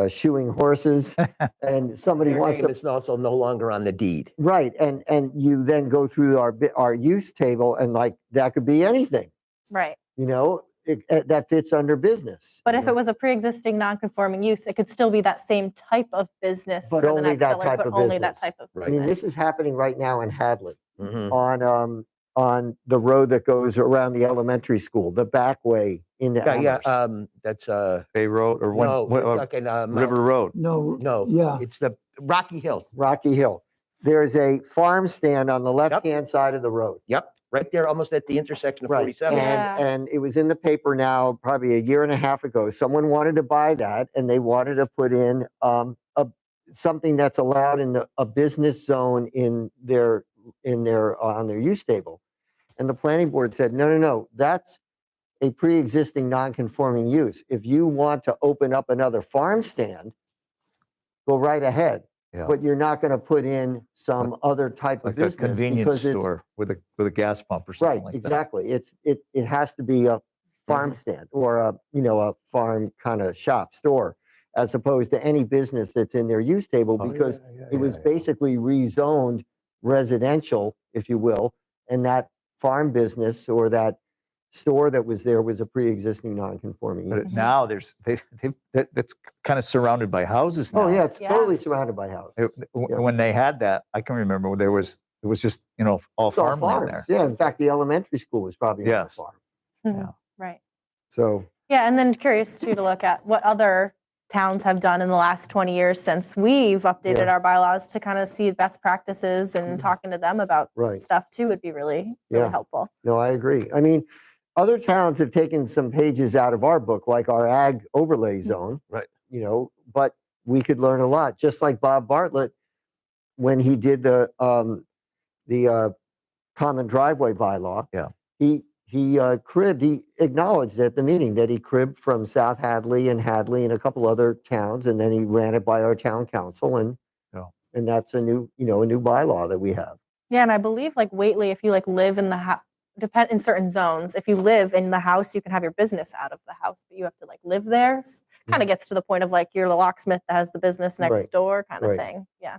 shoeing horses and somebody Their wants name to, is also no longer on the deed. right, and you then go through our use table, and like, that could be anything, Right. you know, that fits under business. But if it was a pre-existing non-conforming use, it could still be that same type of business But for the only next that seller, type but of only that business. type of Right. I mean, business. this is happening right now in Hadley. Mhm. On the road that goes around the elementary school, the back way into Yeah, Elmhurst. that's, Bay Road or no, it's one, like in, River Road. No. No, Yeah. it's the Rocky Hill. Rocky Hill. There's a farm stand on the left-hand side of the road. Yep, right there, almost at the intersection of Right. 47. Yeah. And it was in the paper now, probably a year and a half ago. Someone wanted to buy that, and they wanted to put in something that's allowed in a business zone on their use table. And the planning board said, no, that's a pre-existing non-conforming use. If you want to open up another farm stand, go right ahead. Yeah. But you're not going to put in some other type of Like a business. convenience because it's- store with a gas pump or something Right, like that. exactly. It has to be a farm stand or a farm kind of shop store, as opposed to any business that's in their use table, Oh, because it was basically rezoned residential, if you will, and that farm business or that store that was there was a pre-existing non-conforming use. But now that's kind of surrounded by houses now. Oh, yeah, it's Yeah. totally surrounded by houses. When they had that, I can remember it was just, you know, all It's all farmland farms. there. Yeah, in fact, the elementary school was probably on a Yes. farm. Mhm. Right. So, Yeah, and then curious too to look at what other towns have done in the last 20 years since we've updated Yeah. our bylaws to kind of see best practices and talking to them about Right. stuff too would be really, really Yeah. helpful. No, I agree. I mean, other towns have taken some pages out of our book, like our ag overlay zone. Right. You know, but we could learn a lot, just like Bob Bartlett, when he did the common driveway bylaw. Yeah. He cribbed, he acknowledged at the meeting that he cribbed from South Hadley and a couple other towns, and then he ran it by our town council, and Yeah. and that's a new bylaw that we have. Yeah, and I believe like Whately, if you like live in the house, depend in certain zones, if you live in the house, you can have your business out of the house, but you have to like live there. Kind of gets to the point of like you're the locksmith that has the business next Right. door kind of Right. thing. Yeah.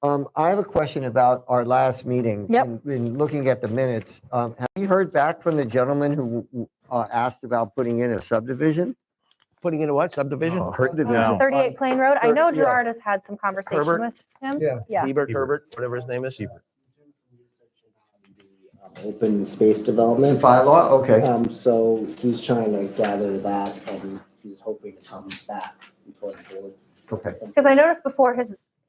I have a question about our last meeting. Yep. In looking at the minutes, have you heard back from the gentleman who asked about putting in a subdivision? Putting in a what, subdivision? Oh, Subdivision. 38 Plain Road. I know Yeah. Gerard has had some conversation Herbert? with him. Yeah. Yeah. Hebert, Hebert. Herbert, whatever his name is. Open space development. Bylaw, okay. So he's trying to gather that and he's hoping to come back before the board. Okay. Because I noticed before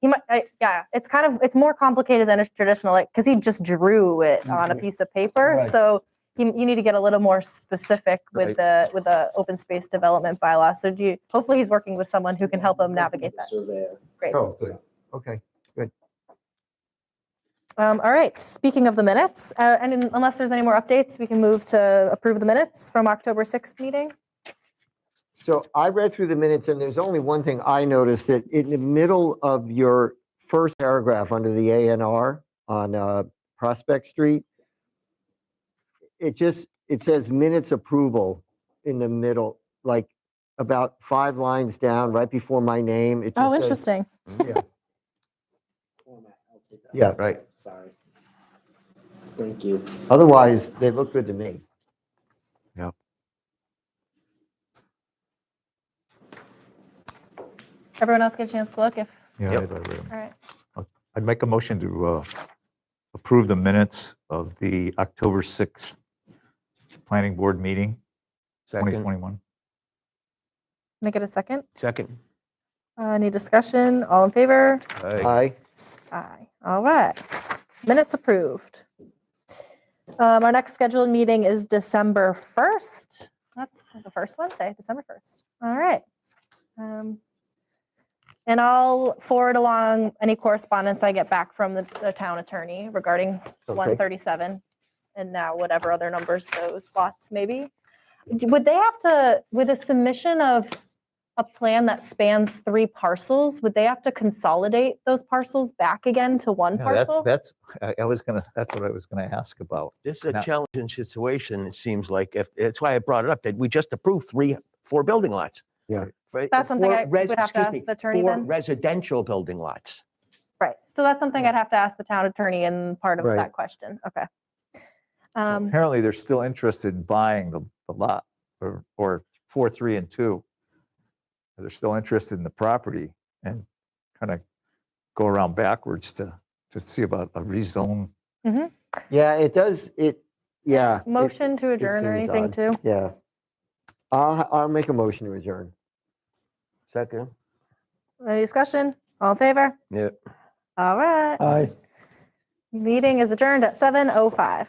it's more complicated than a traditional, like, because he just drew it on a piece of paper. Right. So you need to get a little more specific with Right. the open space development bylaw. So hopefully he's working with someone who can help him navigate that. Surveyor. Great. Oh, good. Okay. All right. Speaking of the minutes, unless there's any more updates, we can move to approve the minutes from October 6th meeting. So I read through the minutes, and there's only one thing I noticed, that in the middle of your first paragraph under the A&R on Prospect Street, it says minutes approval in the middle, like about 5 lines down, right before my name. It just Oh, says- interesting. Yeah. Format, I'll take that. Yeah. Right. Sorry. Thank you. Otherwise, they look good to me. Everyone else get a chance to look? Yeah, Yep. I'd read 'em. All right. I'd make a motion to approve the minutes of the October 6th Planning Board meeting, Second, 2021. Make it a second. second. Any discussion? All in favor? Aye. Aye. All right. Minutes approved. Our next scheduled meeting is December 1st. That's the first Wednesday, December 1st. All right. And I'll forward along any correspondence I get back from the town attorney regarding 137 and now whatever other numbers those lots may be. Would they have to, with a submission of a plan that spans 3 parcels, would they have to consolidate those parcels back again to one Yeah, parcel? that's what I was gonna ask about. This is a Now- challenging situation, it seems like. That's why I brought it up, that we just approved 4 building lots. Yeah. That's something I would have to ask the attorney 4 then? residential building lots. Right. So that's something I'd have to ask the town attorney and part of Right. that question. Okay. Apparently, they're still interested in buying the lot or 4, 3, and 2. They're still interested in the property and kind of go around backwards to see about a rezone. Yeah, it does, yeah. Motion to adjourn or seems anything odd. too? Yeah. I'll make a motion to adjourn. Second. Any discussion? All in favor? Yeah. All right. Aye. Meeting is adjourned at 7:05.